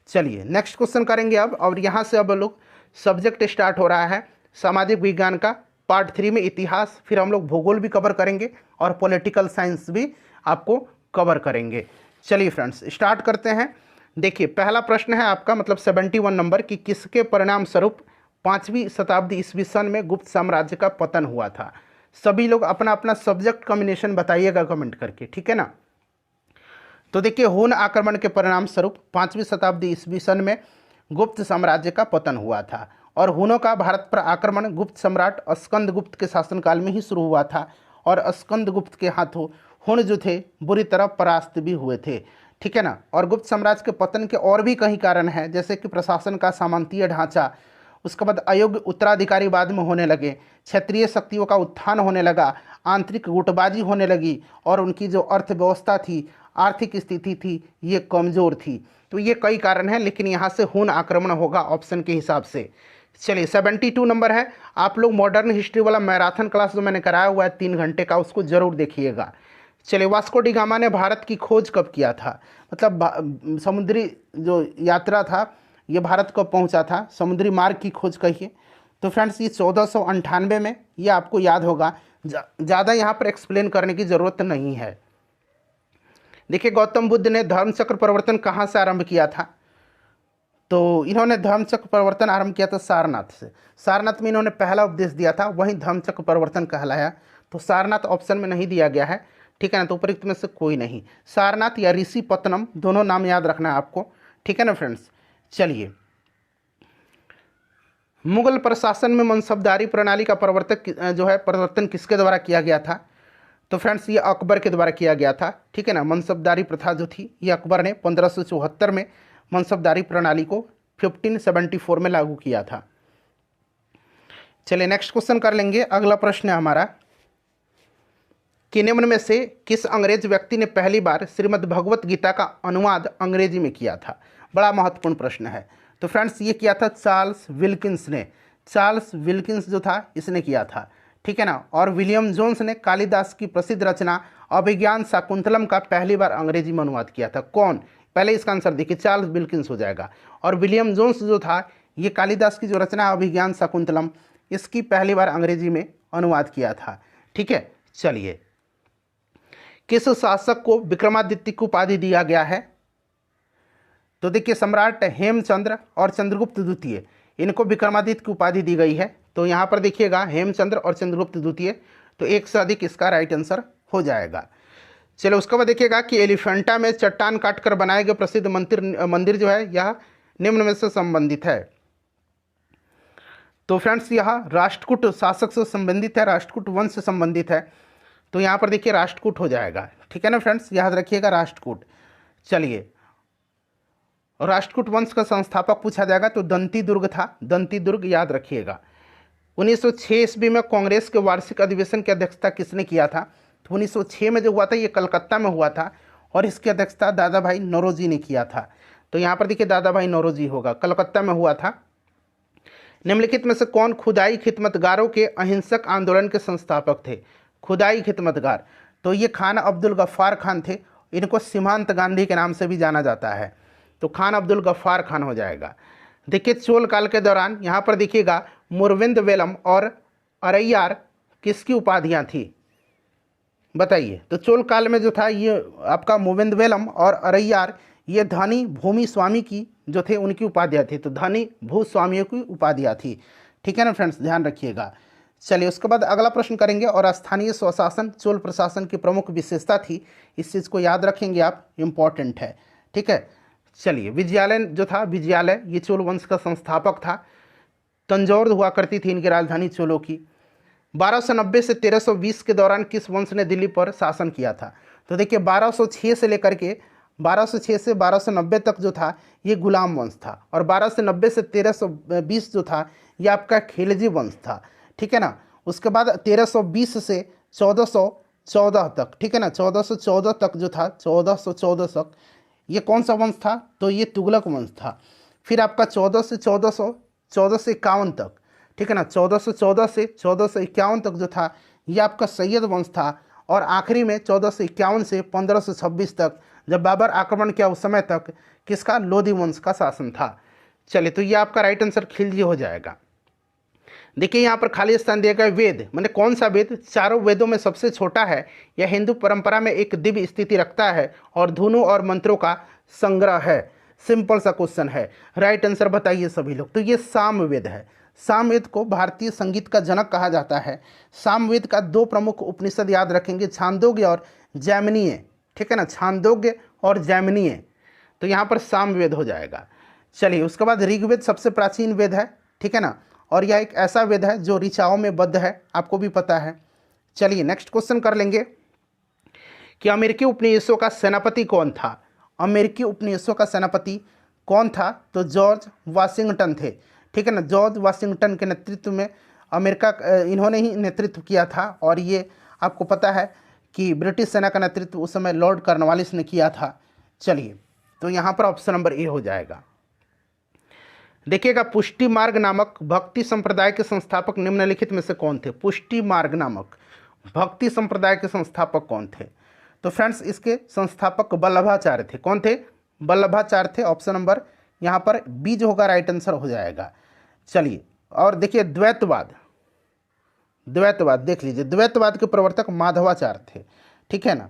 [SPEAKER 1] चलिए नेक्स्ट क्वेश्चन करेंगे अब, और यहाँ से अब लोग सब्जेक्ट स्टार्ट हो रहा है सामाजिक विज्ञान का पार्ट 3 में इतिहास, फिर हम लोग भूगोल भी कवर करेंगे और पॉलिटिकल साइंस भी आपको कवर करेंगे। चलिए फ्रेंड्स स्टार्ट करते हैं। देखिए पहला प्रश्न है आपका, मतलब 71 नंबर, कि किसके परिणाम स्वरूप 5वीं शताब्दी ईस्वी सन में गुप्त साम्राज्य का पतन हुआ था। सभी लोग अपना अपना सब्जेक्ट कॉम्बिनेशन बताइएगा कमेंट करके, ठीक है ना। तो देखिए हुन आक्रमण के परिणाम स्वरूप 5वीं शताब्दी ईस्वी सन में गुप्त साम्राज्य का पतन हुआ था, और हुनों का भारत पर आक्रमण गुप्त सम्राट स्कंदगुप्त के शासनकाल में ही शुरू हुआ था, और स्कंदगुप्त के हाथों हुन जो थे बुरी तरह परास्त भी हुए थे, ठीक है ना। और गुप्त साम्राज्य के पतन के और भी कई कारण हैं, जैसे कि प्रशासन का सामंतीय ढांचा, उसके बाद अयोग्य उत्तराधिकारी बाद में होने लगे, क्षेत्रीय शक्तियों का उत्थान होने लगा, आंतरिक गुटबाजी होने लगी, और उनकी जो अर्थव्यवस्था थी, आर्थिक स्थिति थी, ये कमज़ोर थी। तो ये कई कारण हैं, लेकिन यहाँ से हुन आक्रमण होगा ऑप्शन के हिसाब से। चलिए 72 नंबर है। आप लोग मॉडर्न हिस्ट्री वाला मैराथन क्लास जो मैंने कराया हुआ है 3 घंटे का, उसको ज़रूर देखिएगा। चलिए वास्को डी गामा ने भारत की खोज कब किया था, मतलब समुद्री जो यात्रा था ये भारत को पहुंचा था, समुद्री मार्ग की खोज कहिए। तो फ्रेंड्स ये 1498 में, ये आपको याद होगा, ज़्यादा यहाँ पर एक्सप्लेन करने की ज़रूरत नहीं है। देखिए गौतम बुद्ध ने धर्मचक्र परिवर्तन कहाँ से आरंभ किया था, तो इन्होंने धर्मचक्र परिवर्तन आरंभ किया था सारनाथ से। सारनाथ में इन्होंने पहला उपदेश दिया था, वहीं धर्मचक्र परिवर्तन कहलाया। तो सारनाथ ऑप्शन में नहीं दिया गया है, ठीक है ना, तो उपयुक्त में से कोई नहीं। सारनाथ या ऋषि पत्तनम दोनों नाम याद रखना है आपको, ठीक है ना फ्रेंड्स। चलिए मुगल प्रशासन में मनसबदारी प्रणाली का परिवर्तन किसके द्वारा किया गया था? तो फ्रेंड्स ये अकबर के द्वारा किया गया था, ठीक है ना। मनसबदारी प्रथा जो थी ये अकबर ने 1574 में मनसबदारी प्रणाली को 1574 में लागू किया था। चलिए नेक्स्ट क्वेश्चन कर लेंगे। अगला प्रश्न है हमारा कि निम्न में से किस अंग्रेज व्यक्ति ने पहली बार श्रीमद् भगवत गीता का अनुवाद अंग्रेजी में किया था? बड़ा महत्वपूर्ण प्रश्न है। तो फ्रेंड्स ये किया था चार्ल्स विल्किंस ने। चार्ल्स विल्किंस जो था इसने किया था, ठीक है ना। और विलियम जोन्स ने कालिदास की प्रसिद्ध रचना अभिज्ञान शाकुंतलम का पहली बार अंग्रेजी में अनुवाद किया था। कौन? पहले इसका आंसर देखिए, चार्ल्स विल्किंस हो जाएगा। और विलियम जोन्स जो था ये कालिदास की जो रचना अभिज्ञान शाकुंतलम इसकी पहली बार अंग्रेजी में अनुवाद किया था, ठीक है। चलिए, किस शासक को विक्रमादित्य की उपाधि दिया गया है? तो देखिए, सम्राट हेमचंद्र और चंद्रगुप्त द्वितीय इनको विक्रमादित्य की उपाधि दी गई है। तो यहाँ पर देखिएगा हेमचंद्र और चंद्रगुप्त द्वितीय, तो एक से अधिक इसका राइट आंसर हो जाएगा। चलो उसके बाद देखिएगा कि एलिफेंटा में चट्टान काटकर बनाए गए प्रसिद्ध मंदिर जो है यह निम्न में से संबंधित है। तो फ्रेंड्स यह राष्ट्रकूट शासक से संबंधित है, राष्ट्रकूट वंश से संबंधित है। तो यहाँ पर देखिए राष्ट्रकूट हो जाएगा, ठीक है ना फ्रेंड्स, याद रखिएगा राष्ट्रकूट। चलिए, राष्ट्रकूट वंश का संस्थापक पूछा जाएगा तो दंती दुर्ग था, दंती दुर्ग याद रखिएगा। 1906 ईस्वी में कांग्रेस के वार्षिक अधिवेशन की अध्यक्षता किसने किया था? तो 1906 में जो हुआ था ये कलकत्ता में हुआ था और इसकी अध्यक्षता दादा भाई नौरोजी ने किया था। तो यहाँ पर देखिए दादा भाई नौरोजी होगा, कलकत्ता में हुआ था। निम्नलिखित में से कौन खुदाई खिदमतगारों के अहिंसक आंदोलन के संस्थापक थे? खुदाई खिदमतगार, तो ये खान अब्दुल गफ्फार खान थे। इनको सीमांत गांधी के नाम से भी जाना जाता है। तो खान अब्दुल गफ्फार खान हो जाएगा। देखिए, चोल काल के दौरान यहाँ पर देखिएगा मुरविंद वेलम और अरैयार किसकी उपाधियाँ थी? बताइए। तो चोल काल में जो था ये आपका मुरविंद वेलम और अरैयार ये धनी भूमि स्वामी की जो थे उनकी उपाधियाँ थी। तो धनी भूस्वामियों की उपाधियाँ थी, ठीक है ना फ्रेंड्स, ध्यान रखिएगा। चलिए उसके बाद अगला प्रश्न करेंगे। और स्थानीय स्वशासन चोल प्रशासन की प्रमुख विशेषता थी, इस चीज़ को याद रखेंगे आप, इम्पॉर्टेंट है, ठीक है। चलिए, विजयालय जो था, विजयालय ये चोल वंश का संस्थापक था। तंजौर हुआ करती थी इनकी राजधानी चोलों की। 1290 से 1320 के दौरान किस वंश ने दिल्ली पर शासन किया था? तो देखिए 1206 से लेकर के 1206 से 1290 तक जो था ये गुलाम वंश था। और 1290 से 1320 जो था ये आपका खिलजी वंश था, ठीक है ना। उसके बाद 1320 से 1414 तक, ठीक है ना, 1414 तक जो था, 1414 तक ये कौन सा वंश था? तो ये तुगलक वंश था। फिर आपका 14 से 51 तक, ठीक है ना, 1414 से 1451 तक जो था ये आपका सैयद वंश था। और आखिरी में 1451 से 1526 तक जब बाबर आक्रमण किया उस समय तक किसका? लोधी वंश का शासन था। चलिए, तो ये आपका राइट आंसर खिलजी हो जाएगा। देखिए यहाँ पर खाली स्थान दिया गया वेद, मैंने कौन सा वेद? चारों वेदों में सबसे छोटा है, यह हिंदू परंपरा में एक दिव्य स्थिति रखता है और धुनों और मंत्रों का संग्रह है। सिंपल सा क्वेश्चन है, राइट आंसर बताइए सभी लोग। तो ये सामवेद है। सामवेद को भारतीय संगीत का जनक कहा जाता है। सामवेद का दो प्रमुख उपनिषद याद रखेंगे, छांदोग्य और जैमिनीय, ठीक है ना, छांदोग्य और जैमिनीय। तो यहाँ पर सामवेद हो जाएगा। चलिए उसके बाद ऋग्वेद सबसे प्राचीन वेद है, ठीक है ना, और यह एक ऐसा वेद है जो ऋचाओं में बद्ध है, आपको भी पता है। चलिए नेक्स्ट क्वेश्चन कर लेंगे कि अमेरिकी उपनिवेशों का सेनापति कौन था? अमेरिकी उपनिवेशों का सेनापति कौन था? तो जॉर्ज वाशिंगटन थे, ठीक है ना। जॉर्ज वाशिंगटन के नेतृत्व में अमेरिका इन्होंने ही नेतृत्व किया था। और ये आपको पता है कि ब्रिटिश सेना का नेतृत्व उस समय लॉर्ड कॉर्नवालिस ने किया था। चलिए, तो यहाँ पर ऑप्शन नंबर ए हो जाएगा। देखिएगा, पुष्टि मार्ग नामक भक्ति संप्रदाय के संस्थापक निम्नलिखित में से कौन थे? पुष्टि मार्ग नामक भक्ति संप्रदाय के संस्थापक कौन थे? तो फ्रेंड्स इसके संस्थापक वल्लभाचार्य थे। कौन थे? वल्लभाचार्य थे। ऑप्शन नंबर यहाँ पर बी जो होगा राइट आंसर हो जाएगा। चलिए, और देखिए द्वैतवाद, द्वैतवाद देख लीजिए, द्वैतवाद के प्रवर्तक माधवाचार्य थे, ठीक है ना।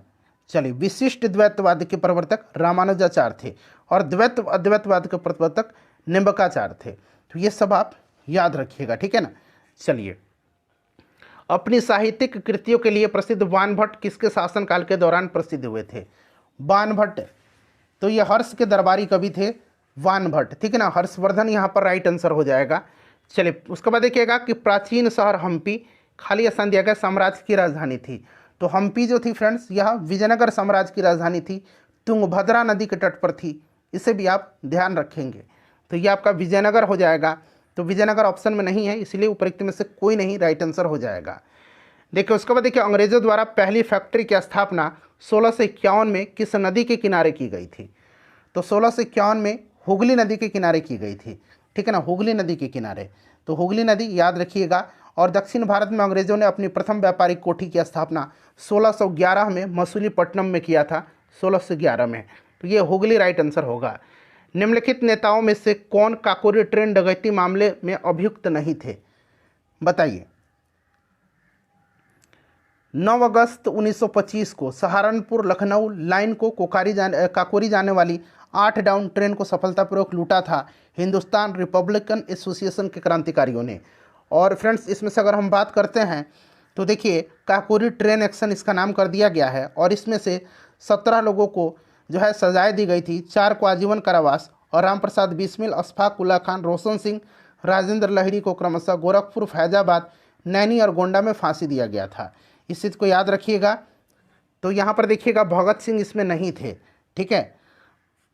[SPEAKER 1] चलिए, विशिष्ट द्वैतवाद के प्रवर्तक रामानुजाचार्य थे और अद्वैतवाद के प्रवर्तक निम्बकाचार्य थे। तो ये सब आप याद रखिएगा, ठीक है ना। चलिए, अपनी साहित्यिक कृतियों के लिए प्रसिद्ध बाणभट्ट किसके शासनकाल के दौरान प्रसिद्ध हुए थे? बाणभट्ट, तो ये हर्ष के दरबारी कवि थे बाणभट्ट, ठीक है ना। हर्षवर्धन यहाँ पर राइट आंसर हो जाएगा। चलिए उसके बाद देखिएगा कि प्राचीन शहर हम्पी, खाली स्थान दिया गया साम्राज्य की राजधानी थी। तो हम्पी जो थी फ्रेंड्स यह विजयनगर साम्राज्य की राजधानी थी, तुंगभद्रा नदी के तट पर थी, इसे भी आप ध्यान रखेंगे। तो ये आपका विजयनगर हो जाएगा। तो विजयनगर ऑप्शन में नहीं है, इसलिए उपरोक्त में से कोई नहीं राइट आंसर हो जाएगा। देखिए उसके बाद देखिए अंग्रेजों द्वारा पहली फैक्ट्री की स्थापना 1651 में किस नदी के किनारे की गई थी। तो 1651 में हुगली नदी के किनारे की गई थी, ठीक है ना, हुगली नदी के किनारे। तो हुगली नदी याद रखिएगा। और दक्षिण भारत में अंग्रेजों ने अपनी प्रथम व्यापारिक कोठी की स्थापना 1611 में मसूलीपट्टनम में किया था, 1611 में। तो ये हुगली राइट आंसर होगा। निम्नलिखित नेताओं में से कौन काकोरी ट्रेन डकैती मामले में अभियुक्त नहीं थे, बताइए। 9 अगस्त 1925 को सहारनपुर लखनऊ लाइन को काकोरी जाने वाली 8 डाउन ट्रेन को सफलतापूर्वक लूटा था हिंदुस्तान रिपब्लिकन एसोसिएशन के क्रांतिकारियों ने। और फ्रेंड्स इसमें से अगर हम बात करते हैं तो देखिए काकोरी ट्रेन एक्शन इसका नाम कर दिया गया है। और इसमें से 17 लोगों को जो है सजाएं दी गई थी, 4 को आजीवन कारावास और राम प्रसाद बिस्मिल, अशफाक उल्ला खान, रोशन सिंह, राजेंद्र लहिड़ी को क्रमशः गोरखपुर, फैजाबाद, नैनी और गोंडा में फांसी दिया गया था। इस चीज़ को याद रखिएगा। तो यहाँ पर देखिएगा भगत सिंह इसमें नहीं थे, ठीक है।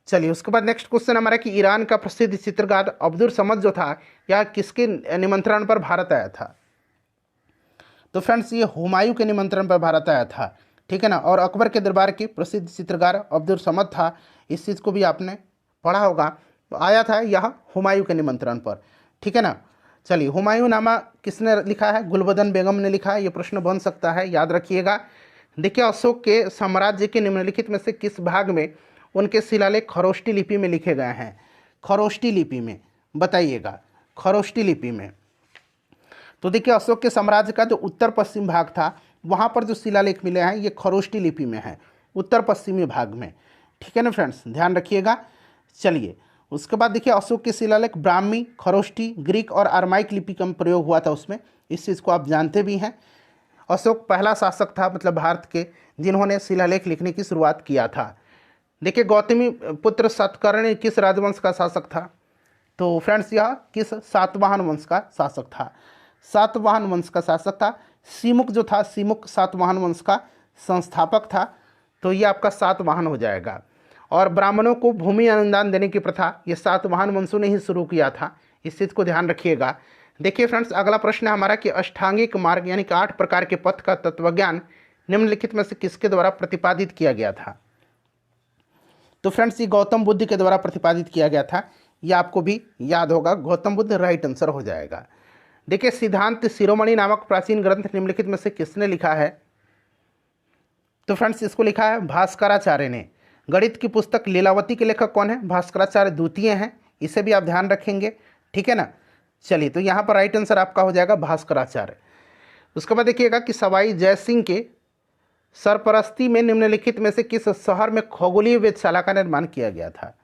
[SPEAKER 1] चलिए उसके बाद नेक्स्ट क्वेश्चन हमारा कि ईरान का प्रसिद्ध चित्रकार अब्दुल समद जो था यह किसके निमंत्रण पर भारत आया था। तो फ्रेंड्स ये हुमायूं के निमंत्रण पर भारत आया था, ठीक है ना। और अकबर के दरबार के प्रसिद्ध चित्रकार अब्दुल समद था, इस चीज़ को भी आपने पढ़ा होगा। तो आया था यह हुमायूं के निमंत्रण पर, ठीक है ना। चलिए हुमायूं नामा किसने लिखा है, गुलबदन बेगम ने लिखा है, ये प्रश्न बन सकता है, याद रखिएगा। देखिए अशोक के साम्राज्य के निम्नलिखित में से किस भाग में उनके शिलालेख खरोष्टी लिपि में लिखे गए हैं, खरोष्टी लिपि में, बताइएगा, खरोष्टी लिपि में। तो देखिए अशोक के साम्राज्य का जो उत्तर पश्चिम भाग था वहाँ पर जो शिलालेख मिले हैं ये खरोष्टी लिपि में है, उत्तर पश्चिमी भाग में, ठीक है ना फ्रेंड्स, ध्यान रखिएगा। चलिए उसके बाद देखिए अशोक के शिलालेख ब्राह्मी, खरोष्टी, ग्रीक और अरमाइक लिपि का प्रयोग हुआ था उसमें, इस चीज़ को आप जानते भी हैं। अशोक पहला शासक था मतलब भारत के जिन्होंने शिलालेख लिखने की शुरुआत किया था। देखिए गौतमी पुत्र सातकर्णी किस राजवंश का शासक था। तो फ्रेंड्स यह किस सातवाहन वंश का शासक था, सातवाहन वंश का शासक था। सीमुक जो था, सीमुक सातवाहन वंश का संस्थापक था। तो ये आपका सातवाहन हो जाएगा। और ब्राह्मणों को भूमि अनुदान देने की प्रथा ये सातवाहन वंशों ने ही शुरू किया था, इस चीज़ को ध्यान रखिएगा। देखिए फ्रेंड्स अगला प्रश्न है हमारा कि अष्टांगिक मार्ग यानी कि 8 प्रकार के पथ का तत्वज्ञान निम्नलिखित में से किसके द्वारा प्रतिपादित किया गया था। तो फ्रेंड्स ये गौतम बुद्ध के द्वारा प्रतिपादित किया गया था, ये आपको भी याद होगा, गौतम बुद्ध राइट आंसर हो जाएगा। देखिए सिद्धांत शिरोमणि नामक प्राचीन ग्रंथ निम्नलिखित में से किसने लिखा है। तो फ्रेंड्स इसको लिखा है भास्कराचार्य ने। गणित की पुस्तक लीलावती के लेखक कौन है, भास्कराचार्य द्वितीय हैं, इसे भी आप ध्यान रखेंगे, ठीक है ना। चलिए तो यहाँ पर राइट आंसर आपका हो जाएगा भास्कराचार्य। उसके बाद देखिएगा कि सवाई जयसिंह के सरपरस्ती में निम्नलिखित में से किस शहर में खगोलीय वेधशाला का निर्माण किया गया था।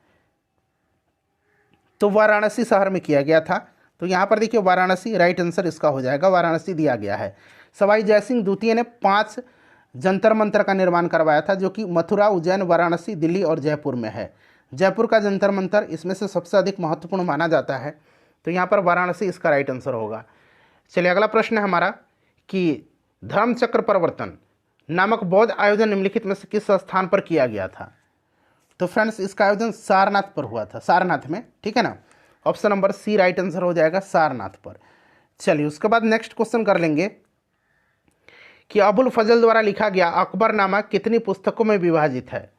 [SPEAKER 1] तो वाराणसी शहर में किया गया था। तो यहाँ पर देखिए वाराणसी राइट आंसर इसका हो जाएगा, वाराणसी दिया गया है। सवाई जयसिंह द्वितीय ने 5 जंतर मंतर का निर्माण करवाया था जो कि मथुरा, उज्जैन, वाराणसी, दिल्ली और जयपुर में है। जयपुर का जंतर मंतर इसमें से सबसे अधिक महत्वपूर्ण माना जाता है। तो यहाँ पर वाराणसी इसका राइट आंसर होगा। चलिए अगला प्रश्न है हमारा कि धर्मचक्र प्रवर्तन नामक बौद्ध आयोजन निम्नलिखित में से किस स्थान पर किया गया था। तो फ्रेंड्स इसका आयोजन सारनाथ पर हुआ था, सारनाथ में, ठीक है ना। Option number C right answer हो जाएगा, सारनाथ पर। चलिए उसके बाद नेक्स्ट क्वेश्चन कर लेंगे कि अबुल फजल द्वारा लिखा गया अकबरनामा कितनी पुस्तकों में विभाजित है।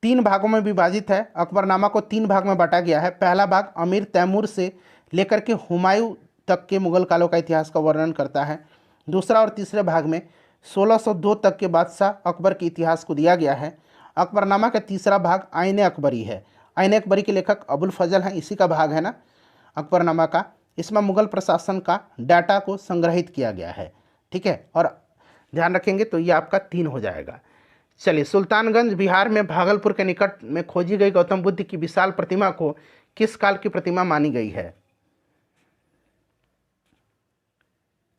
[SPEAKER 1] 3 भागों में विभाजित है। अकबरनामा को 3 भाग में बांटा गया है। पहला भाग अमीर तैमूर से लेकर के हुमायूं तक के मुगल कालों का इतिहास का वर्णन करता है। दूसरा और तीसरे भाग में 1602 तक के बादशाह अकबर के इतिहास को दिया गया है। अकबरनामा का तीसरा भाग आईन अकबरी है। आईन अकबरी के लेखक अबुल फजल हैं, इसी का भाग है ना अकबरनामा का। इसमें मुगल प्रशासन का डाटा को संग्रहित किया गया है, ठीक है। और ध्यान रखेंगे तो ये आपका 3 हो जाएगा। चलिए सुल्तानगंज बिहार में भागलपुर के निकट में खोजी गई गौतम बुद्ध की विशाल प्रतिमा को किस काल की प्रतिमा मानी गई है।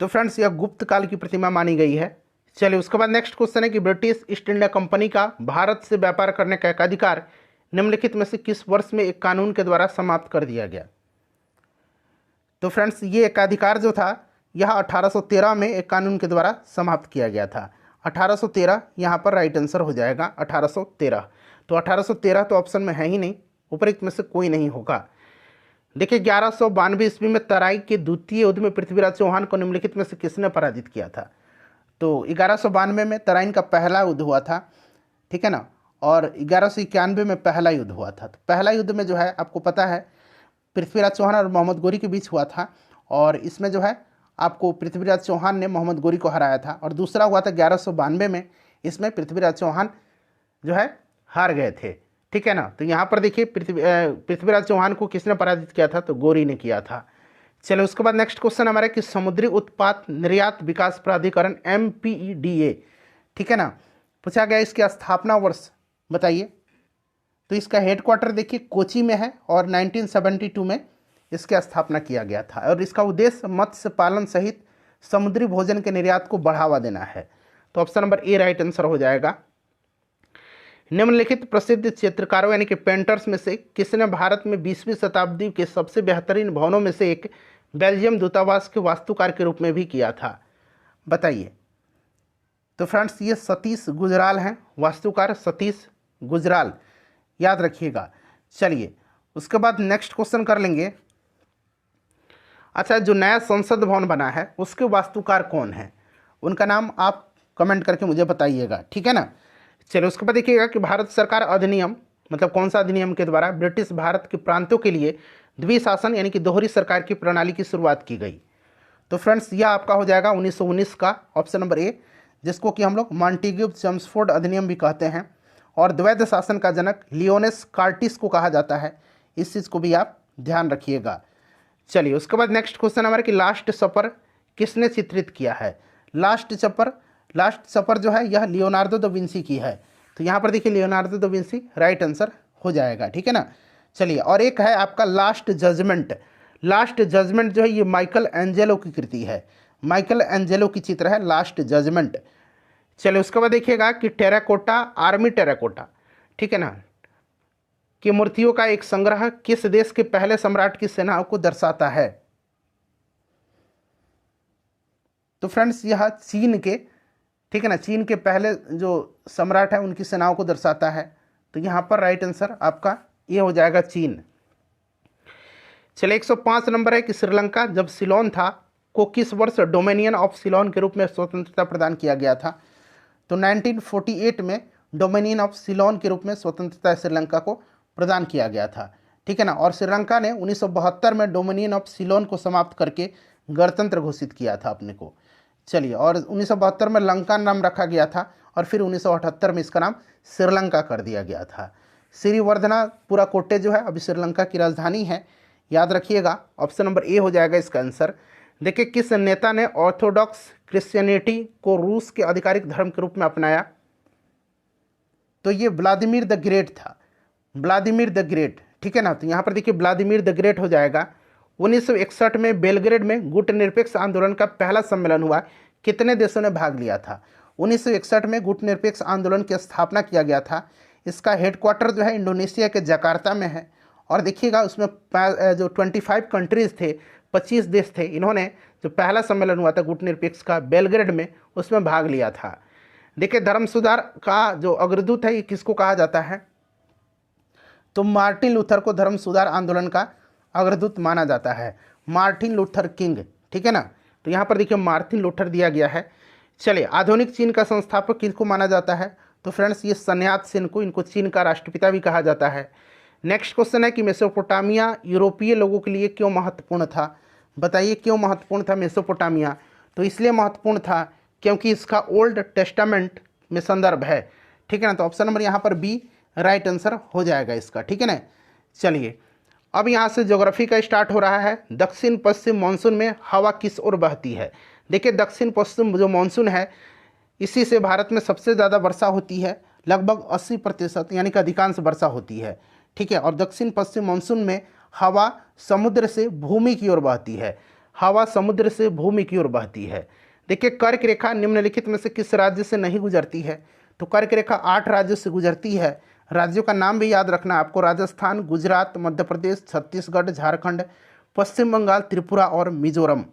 [SPEAKER 1] तो फ्रेंड्स यह गुप्त काल की प्रतिमा मानी गई है। चलिए उसके बाद नेक्स्ट क्वेश्चन है कि ब्रिटिश ईस्ट इंडिया कंपनी का भारत से व्यापार करने का एकाधिकार निम्नलिखित में से किस वर्ष में एक कानून के द्वारा समाप्त कर दिया गया। तो फ्रेंड्स ये एकाधिकार जो था यह 1813 में एक कानून के द्वारा समाप्त किया गया था। 1813 यहाँ पर राइट आंसर हो जाएगा 1813। तो 1813 तो ऑप्शन में है ही नहीं, उपरोक्त में से कोई नहीं होगा। देखिए 1192 ईस्वी में तराई के द्वितीय युद्ध में पृथ्वीराज चौहान को निम्नलिखित में से किसने पराजित किया था? तो 1192 में तराइन का पहला युद्ध हुआ था, ठीक है ना, और 1191 में पहला युद्ध हुआ था। तो पहला युद्ध में जो है आपको पता है पृथ्वीराज चौहान और मोहम्मद गोरी के बीच हुआ था, और इसमें जो है आपको पृथ्वीराज चौहान ने मोहम्मद गोरी को हराया था। और दूसरा हुआ था 1192 में, इसमें पृथ्वीराज चौहान जो है हार गए थे, ठीक है ना। तो यहाँ पर देखिए पृथ्वीराज चौहान को किसने पराजित किया था? तो गोरी ने किया था। चलो उसके बाद नेक्स्ट क्वेश्चन हमारा कि समुद्री उत्पाद निर्यात विकास प्राधिकरण MPEDA, ठीक है ना, पूछा गया इसकी स्थापना वर्ष बताइए। तो इसका हेडक्वार्टर देखिए कोची में है और 1972 में इसकी स्थापना किया गया था, और इसका उद्देश्य मत्स्य पालन सहित समुद्री भोजन के निर्यात को बढ़ावा देना है। तो option number A right answer हो जाएगा। निम्नलिखित प्रसिद्ध चित्रकारों यानी कि पेंटर्स में से किसने भारत में 20वीं शताब्दी के सबसे बेहतरीन भवनों में से एक बेल्जियम दूतावास के वास्तुकार के रूप में भी किया था? बताइए। तो फ्रेंड्स ये सतीश गुजराल हैं, वास्तुकार सतीश गुजराल, याद रखिएगा। चलिए उसके बाद नेक्स्ट क्वेश्चन कर लेंगे। अच्छा, जो नया संसद भवन बना है उसके वास्तुकार कौन है? उनका नाम आप कमेंट करके मुझे बताइएगा, ठीक है ना। चलिए उसके बाद देखिएगा कि भारत सरकार अधिनियम, मतलब कौन सा अधिनियम के द्वारा ब्रिटिश भारत के प्रांतों के लिए द्विशासन यानी कि दोहरी सरकार की प्रणाली की शुरुआत की गई? तो फ्रेंड्स यह आपका हो जाएगा 1919 का ऑप्शन नंबर ए, जिसको कि हम लोग मॉन्टेग्यू चेम्सफोर्ड अधिनियम भी कहते हैं, और द्वैध शासन का जनक लियोनेस कार्टिस को कहा जाता है। इस चीज़ को भी आप ध्यान रखिएगा। चलिए उसके बाद नेक्स्ट क्वेश्चन हमारा कि लास्ट सपर किसने चित्रित किया है? लास्ट सपर जो है यह लियोनार्डो दा विंसी की है। तो यहाँ पर देखिए Leonardo da Vinci right answer हो जाएगा, ठीक है ना। चलिए और एक है आपका लास्ट जजमेंट जो है ये माइकल एंजेलो की कृति है, माइकल एंजेलो की चित्र है लास्ट जजमेंट। चलिए उसके बाद देखिएगा कि टेराकोटा, आर्मी टेराकोटा, ठीक है ना, कि मूर्तियों का एक संग्रह किस देश के पहले सम्राट की सेनाओं को दर्शाता है? तो फ्रेंड्स यह चीन के, ठीक है ना, चीन के पहले जो सम्राट है उनकी सेनाओं को दर्शाता है। तो यहाँ पर राइट आंसर आपका ये हो जाएगा चीन। चलिए 105 नंबर है कि श्रीलंका जब सिलोन था को किस वर्ष डोमिनियन ऑफ सिलोन के रूप में स्वतंत्रता प्रदान किया गया था? तो 1948 में डोमिनियन ऑफ सिलोन के रूप में स्वतंत्रता श्रीलंका को प्रदान किया गया था, ठीक है ना। और श्रीलंका ने 1972 में डोमिनियन ऑफ सिलोन को समाप्त करके गणतंत्र घोषित किया था अपने को। चलिए और 1972 में लंका नाम रखा गया था, और फिर 1978 में इसका नाम श्रीलंका कर दिया गया था। श्रीवर्धनपुरा कोटे जो है अभी श्रीलंका की राजधानी है, याद रखिएगा। ऑप्शन नंबर ए हो जाएगा इसका आंसर। देखिए किस नेता ने ऑर्थोडॉक्स क्रिश्चियनिटी को रूस के आधिकारिक धर्म के रूप में अपनाया? तो ये व्लादिमीर द ग्रेट था, व्लादिमीर द ग्रेट, ठीक है ना। तो यहाँ पर देखिए व्लादिमीर द ग्रेट हो जाएगा। 1961 में बेलग्रेड में गुटनिरपेक्ष आंदोलन का पहला सम्मेलन हुआ, कितने देशों ने भाग लिया था? 1961 में गुटनिरपेक्ष आंदोलन की स्थापना किया गया था। इसका हेडक्वार्टर जो है इंडोनेशिया के जकार्ता में है, और देखिएगा उसमें जो 25 कंट्रीज़ थे, 25 देश थे, इन्होंने जो पहला सम्मेलन हुआ था गुटनिरपेक्ष का बेलग्रेड में, उसमें भाग लिया था। देखिए धर्म सुधार का जो अग्रदूत है ये किसको कहा जाता है? तो मार्टिन लूथर को धर्म सुधार आंदोलन का अग्रदूत माना जाता है, मार्टिन लूथर किंग, ठीक है ना। तो यहाँ पर देखिए मार्टिन लूथर दिया गया है। चलिए आधुनिक चीन का संस्थापक किसको माना जाता है? तो फ्रेंड्स ये सन्यात सेन को, इनको चीन का राष्ट्रपिता भी कहा जाता है। नेक्स्ट क्वेश्चन है कि मेसोपोटामिया यूरोपीय लोगों के लिए क्यों महत्वपूर्ण था? बताइए क्यों महत्वपूर्ण था मेसोपोटामिया? तो इसलिए महत्वपूर्ण था क्योंकि इसका ओल्ड टेस्टामेंट में संदर्भ है, ठीक है ना। तो ऑप्शन नंबर यहाँ पर बी राइट आंसर हो जाएगा इसका, ठीक है ना। चलिए अब यहाँ से ज्योग्राफी का स्टार्ट हो रहा है। दक्षिण पश्चिम मानसून में हवा किस ओर बहती है? देखिए दक्षिण पश्चिम जो मानसून है इसी से भारत में सबसे ज़्यादा वर्षा होती है, लगभग 80% यानी कि अधिकांश वर्षा होती है, ठीक है। और दक्षिण पश्चिम मानसून में हवा समुद्र से भूमि की ओर बहती है, हवा समुद्र से भूमि की ओर बहती है। देखिए कर्क रेखा निम्नलिखित में से किस राज्य से नहीं गुजरती है? तो कर्क रेखा 8 राज्यों से गुजरती है। राज्यों का नाम भी याद रखना आपको, राजस्थान, गुजरात, मध्य प्रदेश, छत्तीसगढ़, झारखंड, पश्चिम बंगाल, त्रिपुरा और मिजोरम।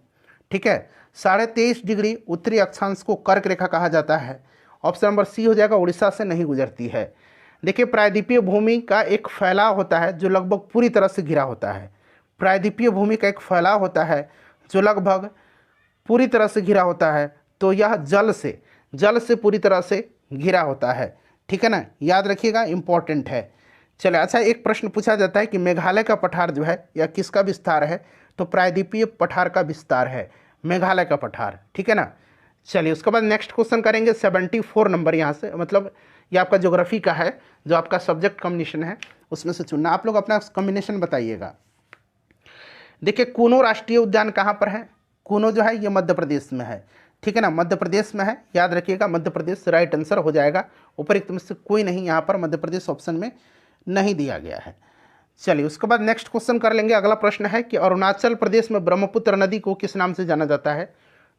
[SPEAKER 1] ठीक है, 23.5 डिग्री उत्तरी अक्षांश को कर्क रेखा कहा जाता है। ऑप्शन नंबर सी हो जाएगा, उड़ीसा से नहीं गुजरती है। देखिए, प्रायद्वीपीय भूमि का एक फैलाव होता है जो लगभग पूरी तरह से घिरा होता है। प्रायद्वीपीय भूमि का एक फैलाव होता है जो लगभग पूरी तरह से घिरा होता है, तो यह जल से पूरी तरह से घिरा होता है। ठीक है ना, याद रखिएगा, इंपॉर्टेंट है। चलिए, अच्छा, एक प्रश्न पूछा जाता है कि मेघालय का पठार जो है यह किसका विस्तार है? तो प्रायद्वीपीय पठार का विस्तार है, मेघालय का पठार। ठीक है ना। चलिए, उसके बाद नेक्स्ट क्वेश्चन करेंगे 74 नंबर। यहाँ से मतलब ये आपका ज्योग्राफी का है, जो आपका सब्जेक्ट कॉम्बिनेशन है उसमें से चुनना। आप लोग अपना कॉम्बिनेशन बताइएगा। देखिए, कूनो राष्ट्रीय उद्यान कहाँ पर है? कूनो जो है ये मध्य प्रदेश में है। ठीक है ना, मध्य प्रदेश में है, याद रखिएगा, मध्य प्रदेश राइट आंसर हो जाएगा। उपरोक्त में से कोई नहीं, यहाँ पर मध्य प्रदेश ऑप्शन में नहीं दिया गया है। चलिए, उसके बाद नेक्स्ट क्वेश्चन कर लेंगे। अगला प्रश्न है कि अरुणाचल प्रदेश में ब्रह्मपुत्र नदी को किस नाम से जाना जाता है?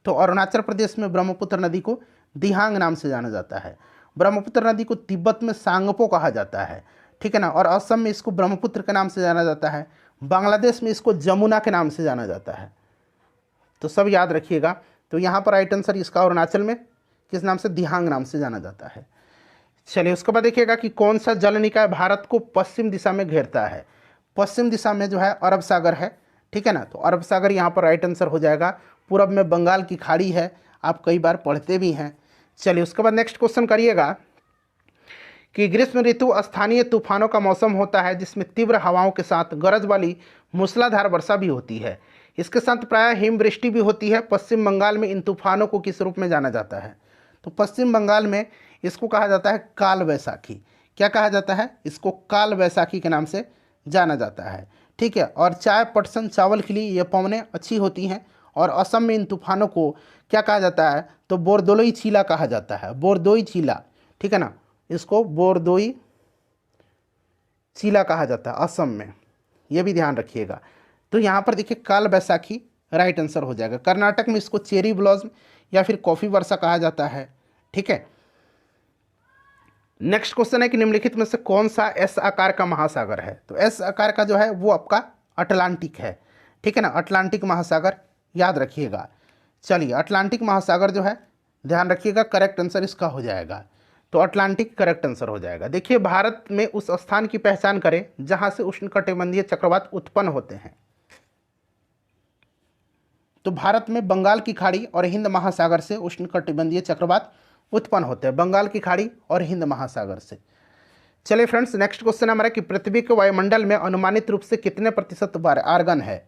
[SPEAKER 1] तो अरुणाचल प्रदेश में ब्रह्मपुत्र नदी को दिहांग नाम से जाना जाता है। ब्रह्मपुत्र नदी को तिब्बत में सांगपो कहा जाता है। ठीक है ना, और असम में इसको ब्रह्मपुत्र के नाम से जाना जाता है। बांग्लादेश में इसको जमुना के नाम से जाना जाता है। तो सब याद रखिएगा। तो यहाँ पर राइट आंसर इसका अरुणाचल में किस नाम से? दिहांग नाम से जाना जाता है। चलिए, उसके बाद देखिएगा कि कौन सा जल निकाय भारत को पश्चिम दिशा में घेरता है? पश्चिम दिशा में जो है अरब सागर है। ठीक है ना, तो अरब सागर यहाँ पर राइट आंसर हो जाएगा। पूरब में बंगाल की खाड़ी है, आप कई बार पढ़ते भी हैं। चलिए, उसके बाद नेक्स्ट क्वेश्चन करिएगा कि ग्रीष्म ऋतु स्थानीय तूफानों का मौसम होता है जिसमें तीव्र हवाओं के साथ गरज वाली मूसलाधार वर्षा भी होती है। इसके साथ प्रायः हिमवृष्टि भी होती है। पश्चिम बंगाल में इन तूफानों को किस रूप में जाना जाता है? तो पश्चिम बंगाल में इसको कहा जाता है काल वैसाखी। क्या कहा जाता है? इसको काल वैसाखी के नाम से जाना जाता है। ठीक है, और चाय, पटसन, चावल के लिए ये पवनें अच्छी होती हैं। और असम में इन तूफानों को क्या कहा जाता है? तो बोरदोलोई चीला कहा जाता है। बोरदोई चीला, ठीक है ना, इसको बोरदोई चीला कहा जाता है असम में, ये भी ध्यान रखिएगा। तो यहाँ पर देखिए काल बैसाखी राइट आंसर हो जाएगा। कर्नाटक में इसको चेरी ब्लॉसम या फिर कॉफ़ी वर्षा कहा जाता है। ठीक है, नेक्स्ट क्वेश्चन है कि निम्नलिखित में से कौन सा एस आकार का महासागर है? तो एस आकार का जो है वो आपका अटलांटिक है। ठीक है ना, अटलांटिक महासागर याद रखिएगा। चलिए, अटलांटिक महासागर जो है ध्यान रखिएगा, करेक्ट आंसर इसका हो जाएगा। तो अटलांटिक करेक्ट आंसर हो जाएगा। देखिए, भारत में उस स्थान की पहचान करें जहां से उष्णकटिबंधीय चक्रवात उत्पन्न होते हैं। तो भारत में बंगाल की खाड़ी और हिंद महासागर से उष्णकटिबंधीय चक्रवात उत्पन्न होते हैं, बंगाल की खाड़ी और हिंद महासागर से। चलिए फ्रेंड्स, नेक्स्ट क्वेश्चन हमारा कि पृथ्वी के वायुमंडल में अनुमानित रूप से कितने प्रतिशत बार आर्गन है?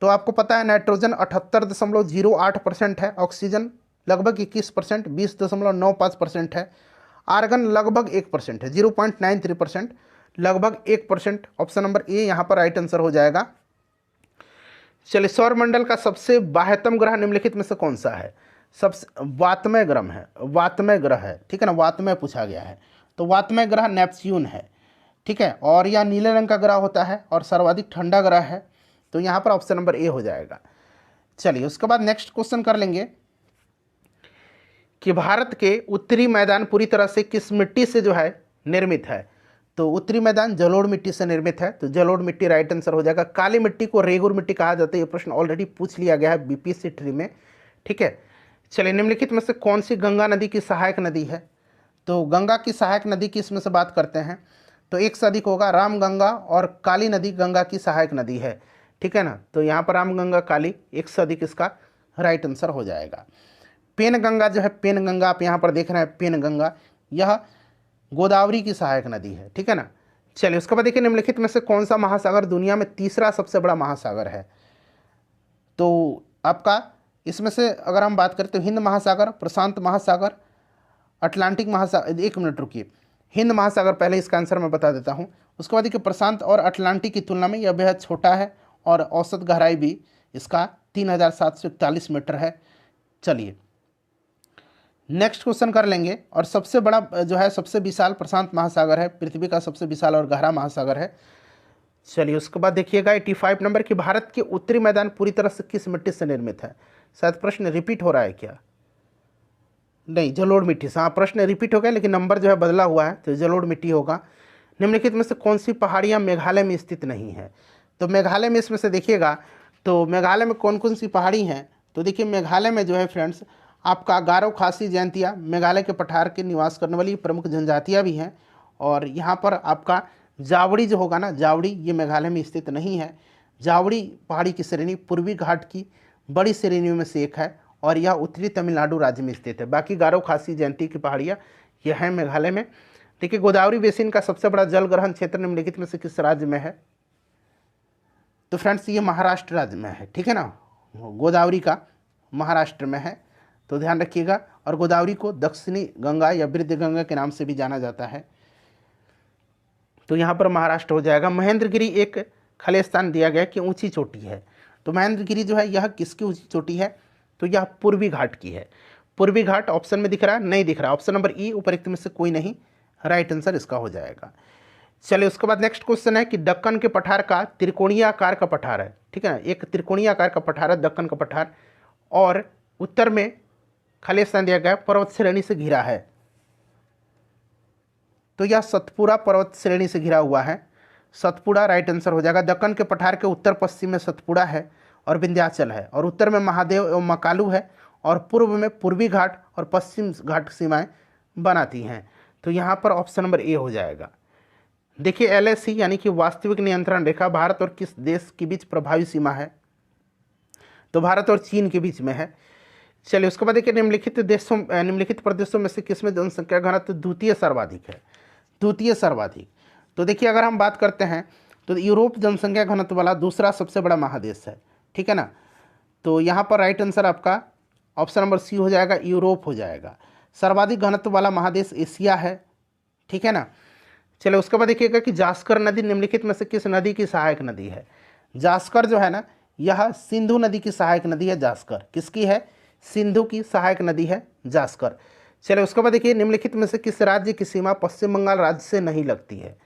[SPEAKER 1] तो आपको पता है नाइट्रोजन 78.08% है, ऑक्सीजन लगभग 21%, 20.95% है, आर्गन लगभग 1% है, 0.93%, लगभग 1%। ऑप्शन नंबर ए यहाँ पर राइट आंसर हो जाएगा। चलिए, सौरमंडल का सबसे बाह्यतम ग्रह निम्नलिखित में से कौन सा है? सबसे वातमय ग्रह है, वातमय ग्रह है। ठीक है ना, वातमय पूछा गया है। तो वातमय ग्रह नेपच्यून है। ठीक है, और यह नीले रंग का ग्रह होता है और सर्वाधिक ठंडा ग्रह है। तो यहाँ पर ऑप्शन नंबर ए हो जाएगा। चलिए, उसके बाद नेक्स्ट क्वेश्चन कर लेंगे कि भारत के उत्तरी मैदान पूरी तरह से किस मिट्टी से जो है निर्मित है? तो उत्तरी मैदान जलोढ़ मिट्टी से निर्मित है। तो जलोढ़ मिट्टी राइट आंसर हो जाएगा। काली मिट्टी को रेगुर मिट्टी कहा जाता है। ये प्रश्न ऑलरेडी पूछ लिया गया है बीपीएससी ट्री में। ठीक है, चलिए, निम्नलिखित में से कौन सी गंगा नदी की सहायक नदी है? तो गंगा की सहायक नदी की इसमें से बात करते हैं तो एक से अधिक होगा। रामगंगा और काली नदी गंगा की सहायक नदी है। ठीक है ना, तो यहाँ पर रामगंगा, काली, एक से अधिक इसका राइट आंसर हो जाएगा। पेनगंगा जो है, पेनगंगा आप यहाँ पर देख रहे हैं, पेनगंगा यह गोदावरी की सहायक नदी है। ठीक है ना। चलिए, उसके बाद देखिए निम्नलिखित में से कौन सा महासागर दुनिया में तीसरा सबसे बड़ा महासागर है? तो आपका इसमें से अगर हम बात करें तो हिंद महासागर, प्रशांत महासागर, अटलांटिक महासागर। एक मिनट रुकिए, हिंद महासागर पहले इसका आंसर मैं बता देता हूँ। उसके बाद देखिए प्रशांत और अटलांटिक की तुलना में यह बेहद छोटा है और औसत गहराई भी इसका 3741 मीटर है। चलिए, नेक्स्ट क्वेश्चन कर लेंगे। और सबसे बड़ा जो है, सबसे विशाल प्रशांत महासागर है, पृथ्वी का सबसे विशाल और गहरा महासागर है। चलिए, उसके बाद देखिएगा 85 नंबर की भारत के उत्तरी मैदान पूरी तरह से किस मिट्टी से निर्मित है? शायद प्रश्न रिपीट हो रहा है क्या? नहीं, जलोढ़ मिट्टी से। हाँ, प्रश्न रिपीट हो गया लेकिन नंबर जो है बदला हुआ है, तो जलोढ़ मिट्टी होगा। निम्नलिखित में से कौन सी पहाड़ियाँ मेघालय में स्थित नहीं है? तो मेघालय में इसमें से देखिएगा, तो मेघालय में कौन कौन सी पहाड़ी हैं, तो देखिए मेघालय में जो है फ्रेंड्स आपका गारो, खासी, जयंतिया मेघालय के पठार के निवास करने वाली प्रमुख जनजातियाँ भी हैं। और यहाँ पर आपका जावड़ी जो होगा ना, जावड़ी ये मेघालय में स्थित नहीं है। जावड़ी पहाड़ी की श्रेणी पूर्वी घाट की बड़ी श्रेणियों में से एक है और यह उत्तरी तमिलनाडु राज्य में स्थित है। बाकी गारो, खासी, जयंती की पहाड़ियाँ यह हैं मेघालय में। देखिए गोदावरी बेसिन का सबसे बड़ा जल ग्रहण क्षेत्र निम्नलिखित में से किस राज्य में है, तो फ्रेंड्स ये महाराष्ट्र राज्य में है, ठीक है ना। गोदावरी का महाराष्ट्र में है, तो ध्यान रखिएगा। और गोदावरी को दक्षिणी गंगा या वृद्ध गंगा के नाम से भी जाना जाता है, तो यहाँ पर महाराष्ट्र हो जाएगा। महेंद्रगिरी एक खालिस्तान दिया गया कि ऊंची चोटी है, तो महेंद्रगिरी जो है यह किसकी ऊंची चोटी है, तो यह पूर्वी घाट की है। पूर्वी घाट ऑप्शन में दिख रहा है, नहीं दिख रहा, ऑप्शन नंबर ई उपरोक्त में से कोई नहीं, राइट आंसर इसका हो जाएगा। चलिए उसके बाद नेक्स्ट क्वेश्चन है कि दक्कन के पठार का त्रिकोणीय आकार का पठार है, ठीक है ना, एक त्रिकोणीय आकार का पठार है दक्कन का पठार, और उत्तर में खालिस्तान दिया गया पर्वत श्रेणी से घिरा है, तो यह सतपुड़ा पर्वत श्रेणी से घिरा हुआ है। सतपुड़ा राइट आंसर हो जाएगा। दक्कन के पठार के उत्तर पश्चिम में सतपुड़ा है और विंध्याचल है, और उत्तर में महादेव एवं मकालू है, और पूर्व में पूर्वी घाट और पश्चिम घाट सीमाएं बनाती हैं, तो यहाँ पर ऑप्शन नंबर ए हो जाएगा। देखिए LAC यानी कि वास्तविक नियंत्रण रेखा भारत और किस देश के बीच प्रभावी सीमा है, तो भारत और चीन के बीच में है। चलिए उसके बाद देखिए निम्नलिखित प्रदेशों में से किसमें जनसंख्या घनत्व द्वितीय सर्वाधिक है, द्वितीय सर्वाधिक। तो देखिए अगर हम बात करते हैं तो यूरोप जनसंख्या घनत्व वाला दूसरा सबसे बड़ा महादेश है, ठीक है ना, तो यहाँ पर राइट आंसर आपका ऑप्शन नंबर सी हो जाएगा, यूरोप हो जाएगा। सर्वाधिक घनत्व वाला महादेश एशिया है, ठीक है ना। चलो उसके बाद देखिएगा कि जास्कर नदी निम्नलिखित में से किस नदी की सहायक नदी है। जास्कर जो है ना यह सिंधु नदी की सहायक नदी है। जास्कर किसकी है, सिंधु की सहायक नदी है जास्कर। चलो उसके बाद देखिए निम्नलिखित में से किस राज्य की सीमा पश्चिम बंगाल राज्य से नहीं लगती है।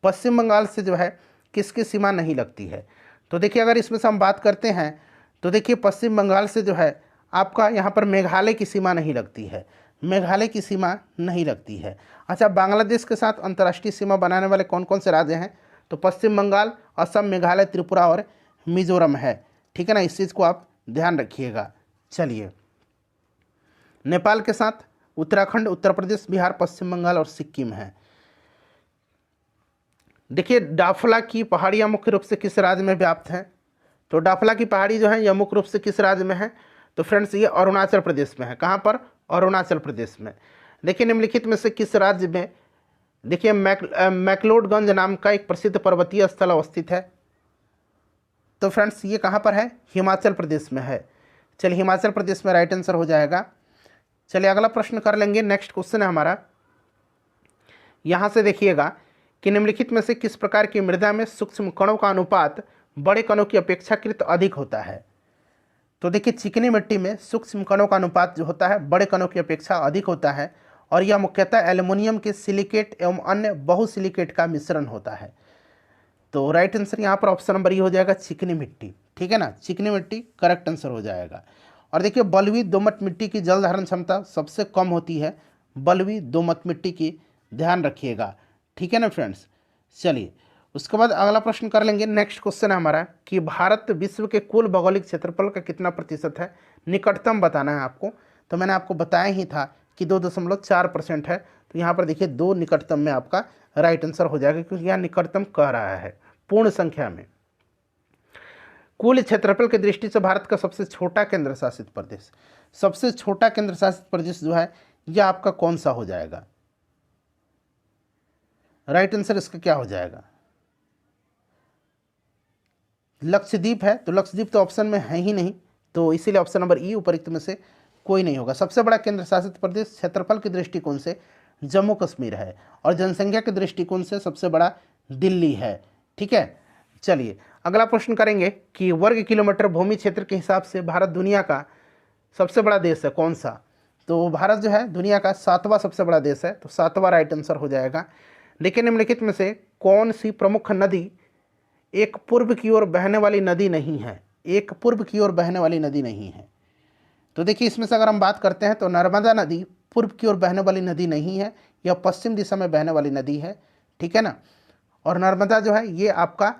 [SPEAKER 1] पश्चिम बंगाल से जो है किसकी सीमा नहीं लगती है, तो देखिए अगर इसमें से हम बात करते हैं तो देखिए पश्चिम बंगाल से जो है आपका यहाँ पर मेघालय की सीमा नहीं लगती है, मेघालय की सीमा नहीं लगती है। अच्छा, बांग्लादेश के साथ अंतर्राष्ट्रीय सीमा बनाने वाले कौन कौन से राज्य हैं, तो पश्चिम बंगाल, असम, मेघालय, त्रिपुरा और मिजोरम है, ठीक है ना, इस चीज़ को आप ध्यान रखिएगा। चलिए नेपाल के साथ उत्तराखंड, उत्तर प्रदेश, बिहार, पश्चिम बंगाल और सिक्किम है। देखिए डाफला की पहाड़ियाँ मुख्य रूप से किस राज्य में व्याप्त हैं, तो डाफला की पहाड़ी जो है यह मुख्य रूप से किस राज्य में है, तो फ्रेंड्स ये अरुणाचल प्रदेश में है। कहाँ पर, अरुणाचल प्रदेश में। देखिए निम्नलिखित में से किस राज्य में, देखिए मैक्लोडगंज नाम का एक प्रसिद्ध पर्वतीय स्थल अवस्थित है, तो फ्रेंड्स ये कहाँ पर है, हिमाचल प्रदेश में है। चलिए हिमाचल प्रदेश में राइट आंसर हो जाएगा। चलिए अगला प्रश्न कर लेंगे, नेक्स्ट क्वेश्चन है हमारा, यहाँ से देखिएगा कि निम्नलिखित में से किस प्रकार की मृदा में सूक्ष्म कणों का अनुपात बड़े कणों की अपेक्षाकृत अधिक होता है। तो देखिए चिकनी मिट्टी में सूक्ष्म कणों का अनुपात जो होता है बड़े कणों की अपेक्षा अधिक होता है, और यह मुख्यतः एल्युमिनियम के सिलिकेट एवं अन्य बहुसिलिकेट का मिश्रण होता है। तो राइट आंसर यहाँ पर ऑप्शन नंबर ई हो जाएगा, चिकनी मिट्टी, ठीक है ना, चिकनी मिट्टी करेक्ट आंसर हो जाएगा। और देखिए बलुई दोमट मिट्टी की जल धारण क्षमता सबसे कम होती है, बलुई दोमट मिट्टी की, ध्यान रखिएगा, ठीक है ना फ्रेंड्स। चलिए उसके बाद अगला प्रश्न कर लेंगे, नेक्स्ट क्वेश्चन है हमारा कि भारत विश्व के कुल भौगोलिक क्षेत्रफल का कितना प्रतिशत है, निकटतम बताना है आपको। तो मैंने आपको बताया ही था कि 2.4% है, तो यहाँ पर देखिए 2 निकटतम में आपका राइट आंसर हो जाएगा, क्योंकि यहाँ निकटतम कह रहा है पूर्ण संख्या में। कुल क्षेत्रफल की दृष्टि से भारत का सबसे छोटा केंद्र शासित प्रदेश, सबसे छोटा केंद्र शासित प्रदेश जो है यह आपका कौन सा हो जाएगा, राइट आंसर इसका क्या हो जाएगा, लक्षद्वीप है। तो लक्षद्वीप तो ऑप्शन में है ही नहीं, तो इसीलिए ऑप्शन नंबर ई उपरोक्त में से कोई नहीं होगा। सबसे बड़ा केंद्र शासित प्रदेश क्षेत्रफल के दृष्टिकोण से जम्मू कश्मीर है, और जनसंख्या के दृष्टिकोण से सबसे बड़ा दिल्ली है, ठीक है। चलिए अगला प्रश्न करेंगे कि वर्ग किलोमीटर भूमि क्षेत्र के हिसाब से भारत दुनिया का सबसे बड़ा देश है कौन सा, तो भारत जो है दुनिया का 7वां सबसे बड़ा देश है, तो 7वां राइट आंसर हो जाएगा। लेकिन निम्नलिखित में से कौन सी प्रमुख नदी एक पूर्व की ओर बहने वाली नदी नहीं है, एक पूर्व की ओर बहने वाली नदी नहीं है। तो देखिए इसमें से अगर हम बात करते हैं तो नर्मदा नदी पूर्व की ओर बहने वाली नदी नहीं है, यह पश्चिम दिशा में बहने वाली नदी है, ठीक है ना। और नर्मदा जो है ये आपका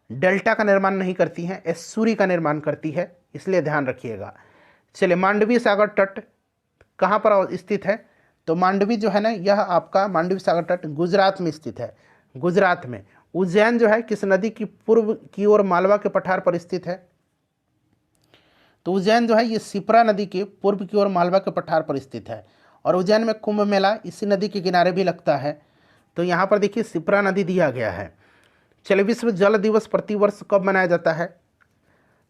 [SPEAKER 1] डेल्टा का निर्माण नहीं करती हैं, एस्चुरी का निर्माण करती है, इसलिए ध्यान रखिएगा। चलिए, मांडवी सागर तट कहाँ पर स्थित है? तो मांडवी जो है ना, यह आपका मांडवी सागर तट गुजरात में स्थित है, गुजरात में। उज्जैन जो है किस नदी की पूर्व की ओर मालवा के पठार पर स्थित है? तो उज्जैन जो है ये शिप्रा नदी के पूर्व की ओर मालवा के पठार पर स्थित है। और उज्जैन में कुंभ मेला इसी नदी के किनारे भी लगता है। तो यहाँ पर देखिए शिप्रा नदी दिया गया है। चलिए, विश्व जल दिवस प्रतिवर्ष कब मनाया जाता है?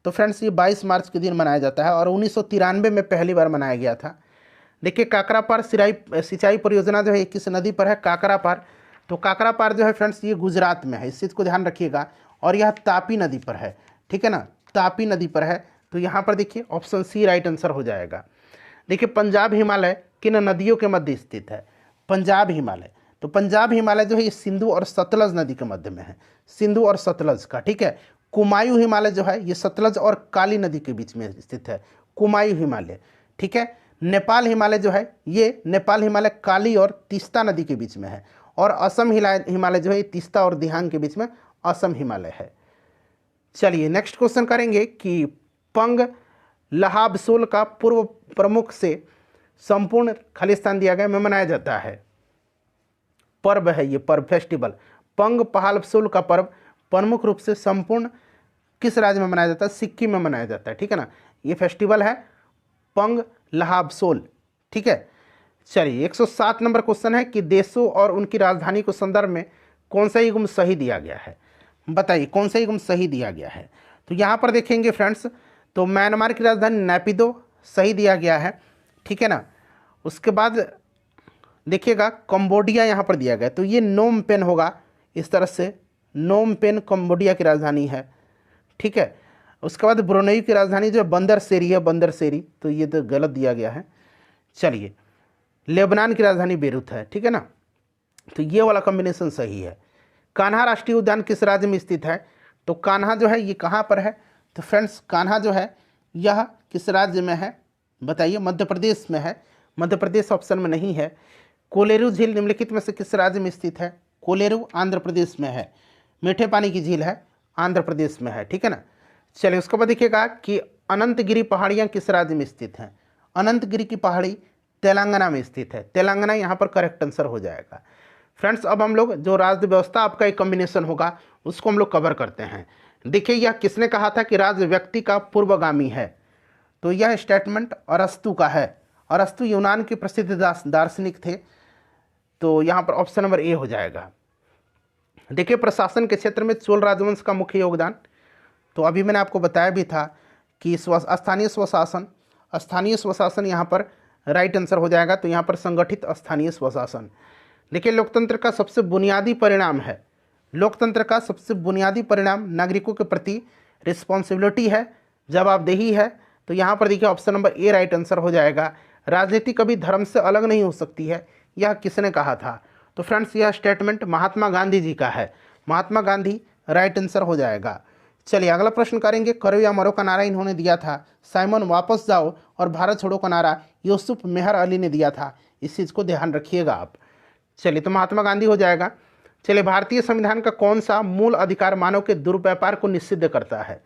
[SPEAKER 1] तो फ्रेंड्स ये 22 मार्च के दिन मनाया जाता है और 1993 में पहली बार मनाया गया था। देखिए, काकरापार सिंचाई परियोजना जो है किस नदी पर है? काकरापार। तो काकरापार जो है फ्रेंड्स ये गुजरात में है, इस चीज़ को ध्यान रखिएगा। और यह तापी नदी पर है, ठीक है ना, तापी नदी पर है। तो यहाँ पर देखिए ऑप्शन सी राइट आंसर हो जाएगा। देखिए, पंजाब हिमालय किन नदियों के मध्य स्थित है? पंजाब हिमालय। तो पंजाब हिमालय जो है ये सिंधु और सतलज नदी के मध्य में है, सिंधु और सतलज का, ठीक है। कुमायूं हिमालय जो है ये सतलज और काली नदी के बीच में स्थित है, कुमायूं हिमालय, ठीक है। नेपाल हिमालय जो है ये नेपाल हिमालय काली और तीस्ता नदी के बीच में है। और असम हिमालय जो है तीस्ता और दिहांग के बीच में असम हिमालय है। चलिए, नेक्स्ट क्वेश्चन करेंगे कि पंग लहाबसोल का पूर्व प्रमुख से संपूर्ण खालिस्तान दिया गया में मनाया जाता है। पर्व है ये, पर्व फेस्टिवल। पंग पहालबसोल का पर्व प्रमुख रूप से संपूर्ण किस राज्य में मनाया जाता है? सिक्किम में मनाया जाता है, ठीक है ना। ये फेस्टिवल है पंग लहाबसोल, ठीक है। चलिए, 107 नंबर क्वेश्चन है कि देशों और उनकी राजधानी को संदर्भ में कौन सा युग्म सही दिया गया है? बताइए कौन सा युग्म सही दिया गया है? तो यहाँ पर देखेंगे फ्रेंड्स, तो म्यांमार की राजधानी नैपिदो सही दिया गया है, ठीक है ना। उसके बाद देखिएगा कंबोडिया यहाँ पर दिया गया, तो ये नोम पेन होगा, इस तरह से नोम पेन कंबोडिया की राजधानी है, ठीक है। उसके बाद ब्रुनेई की राजधानी जो बंदर सेरी है, बंदर सेरी, तो ये तो गलत दिया गया है। चलिए, लेबनान की राजधानी बेरूत है, ठीक है ना, तो ये वाला कॉम्बिनेशन सही है। कान्हा राष्ट्रीय उद्यान किस राज्य में स्थित है? तो कान्हा जो है ये कहाँ पर है? तो फ्रेंड्स कान्हा जो है यह किस राज्य में है? बताइए। मध्य प्रदेश में है, मध्य प्रदेश ऑप्शन में नहीं है। कोलेरू झील निम्नलिखित में से किस राज्य में स्थित है? कोलेरू आंध्र प्रदेश में है, मीठे पानी की झील है, आंध्र प्रदेश में है, ठीक है ना। चलिए, उसके बाद देखिएगा कि अनंतगिरी पहाड़ियाँ किस राज्य में स्थित हैं? अनंतगिरी की पहाड़ी तेलंगाना में स्थित है, तेलंगाना यहाँ पर करेक्ट आंसर हो जाएगा। फ्रेंड्स, अब हम लोग जो राज्य व्यवस्था आपका एक कॉम्बिनेशन होगा उसको हम लोग कवर करते हैं। देखिए, यह किसने कहा था कि राज्य व्यक्ति का पूर्वगामी है? तो यह स्टेटमेंट अरस्तु का है। अरस्तु यूनान के प्रसिद्ध दार्शनिक थे, तो यहाँ पर ऑप्शन नंबर ए हो जाएगा। देखिए, प्रशासन के क्षेत्र में चोल राजवंश का मुख्य योगदान, तो अभी मैंने आपको बताया भी था कि स्थानीय स्वशासन यहाँ पर राइट आंसर हो जाएगा। तो यहाँ पर संगठित स्थानीय स्वशासन। देखिए, लोकतंत्र का सबसे बुनियादी परिणाम है, लोकतंत्र का सबसे बुनियादी परिणाम नागरिकों के प्रति रिस्पॉन्सिबिलिटी है, जवाबदेही है। तो यहाँ पर देखिए option number A right answer हो जाएगा। राजनीति कभी धर्म से अलग नहीं हो सकती है, यह किसने कहा था? तो फ्रेंड्स, यह स्टेटमेंट महात्मा गांधी जी का है, महात्मा गांधी राइट आंसर हो जाएगा। चलिए, अगला प्रश्न करेंगे। करो या मरो का नारा इन्होंने दिया था? साइमन वापस जाओ और भारत छोड़ो का नारा यूसुफ मेहर अली ने दिया था, इस चीज़ को ध्यान रखिएगा आप। चलिए, तो महात्मा गांधी हो जाएगा। चलिए, भारतीय संविधान का कौन सा मूल अधिकार मानव के दुर्व्यापार को निषिद्ध करता है?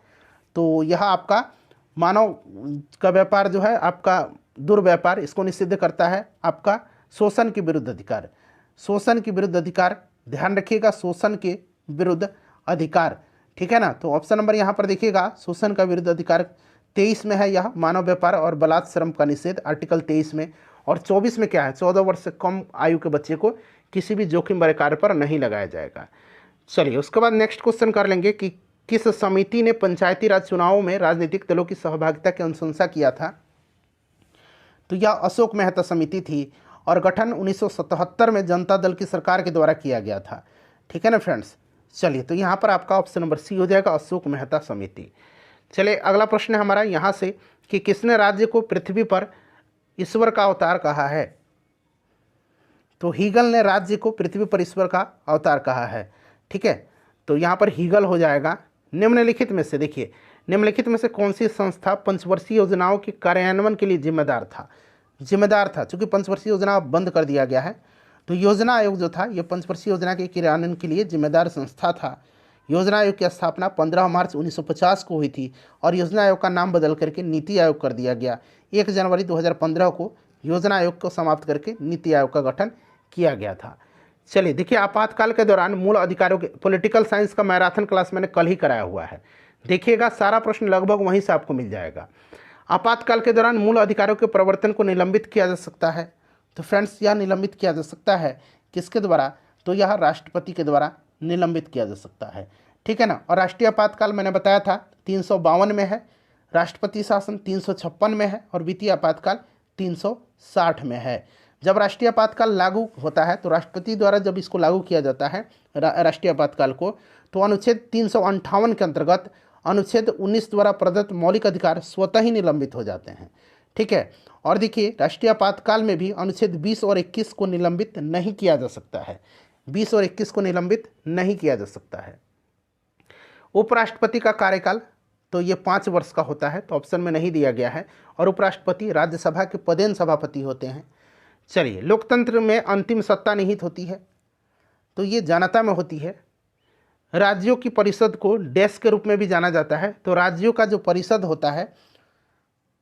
[SPEAKER 1] तो यह आपका मानव का व्यापार जो है, आपका दुर्व्यापार, इसको निषिद्ध करता है आपका शोषण के विरुद्ध अधिकार, शोषण के विरुद्ध अधिकार, ध्यान रखिएगा, शोषण के विरुद्ध अधिकार, ठीक है ना। तो ऑप्शन नंबर यहाँ पर देखिएगा, शोषण का विरुद्ध अधिकार 23 में है यह, मानव व्यापार और बलात् श्रम का निषेध आर्टिकल 23 में। और 24 में क्या है? 14 वर्ष से कम आयु के बच्चे को किसी भी जोखिम भरे कार्य पर नहीं लगाया जाएगा। चलिए, उसके बाद नेक्स्ट क्वेश्चन कर लेंगे कि किस समिति ने पंचायती राज चुनावों में राजनीतिक दलों की सहभागिता की अनुशंसा किया था? तो यह अशोक मेहता समिति थी और गठन 1977 में जनता दल की सरकार के द्वारा किया गया था, ठीक है ना फ्रेंड्स। चलिए, तो यहाँ पर आपका ऑप्शन नंबर सी हो जाएगा, अशोक मेहता समिति। चलिए, अगला प्रश्न है हमारा यहाँ से कि किसने राज्य को पृथ्वी पर ईश्वर का अवतार कहा है? तो हीगल ने राज्य को पृथ्वी पर ईश्वर का अवतार कहा है, ठीक है। तो यहाँ पर हीगल हो जाएगा। निम्नलिखित में से देखिए, निम्नलिखित में से कौन सी संस्था पंचवर्षीय योजनाओं के कार्यान्वयन के लिए जिम्मेदार था? चूंकि पंचवर्षीय योजना बंद कर दिया गया है, तो योजना आयोग जो था ये पंचवर्षीय योजना के क्रियान्वयन के लिए जिम्मेदार संस्था था। योजना आयोग की स्थापना 15 मार्च 1950 को हुई थी और योजना आयोग का नाम बदल करके नीति आयोग कर दिया गया। 1 जनवरी 2015 को योजना आयोग को समाप्त करके नीति आयोग का गठन किया गया था। चलिए देखिए, आपातकाल के दौरान मूल अधिकारों के पॉलिटिकल साइंस का मैराथन क्लास मैंने कल ही कराया हुआ है, देखिएगा सारा प्रश्न लगभग वहीं से आपको मिल जाएगा। आपातकाल के दौरान मूल अधिकारों के प्रवर्तन को निलंबित किया जा सकता है। तो फ्रेंड्स, यह निलंबित किया जा सकता है किसके द्वारा? तो यह राष्ट्रपति के द्वारा निलंबित किया जा सकता है, ठीक है ना। और राष्ट्रीय आपातकाल मैंने बताया था 352 में है, राष्ट्रपति शासन 356 में है और वित्तीय आपातकाल 360 में है। जब राष्ट्रीय आपातकाल लागू होता है तो राष्ट्रपति द्वारा जब इसको लागू किया जाता है राष्ट्रीय आपातकाल को, तो अनुच्छेद 358 के अंतर्गत अनुच्छेद 19 द्वारा प्रदत्त मौलिक अधिकार स्वतः ही निलंबित हो जाते हैं, ठीक है। और देखिए, राष्ट्रीय आपातकाल में भी अनुच्छेद 20 और 21 को निलंबित नहीं किया जा सकता है, 20 और 21 को निलंबित नहीं किया जा सकता है। उपराष्ट्रपति का कार्यकाल तो ये 5 वर्ष का होता है, तो ऑप्शन में नहीं दिया गया है। और उपराष्ट्रपति राज्यसभा के पदेन सभापति होते हैं। चलिए, लोकतंत्र में अंतिम सत्ता निहित होती है, तो ये जनता में होती है। राज्यों की परिषद को डैश के रूप में भी जाना जाता है, तो राज्यों का जो परिषद होता है,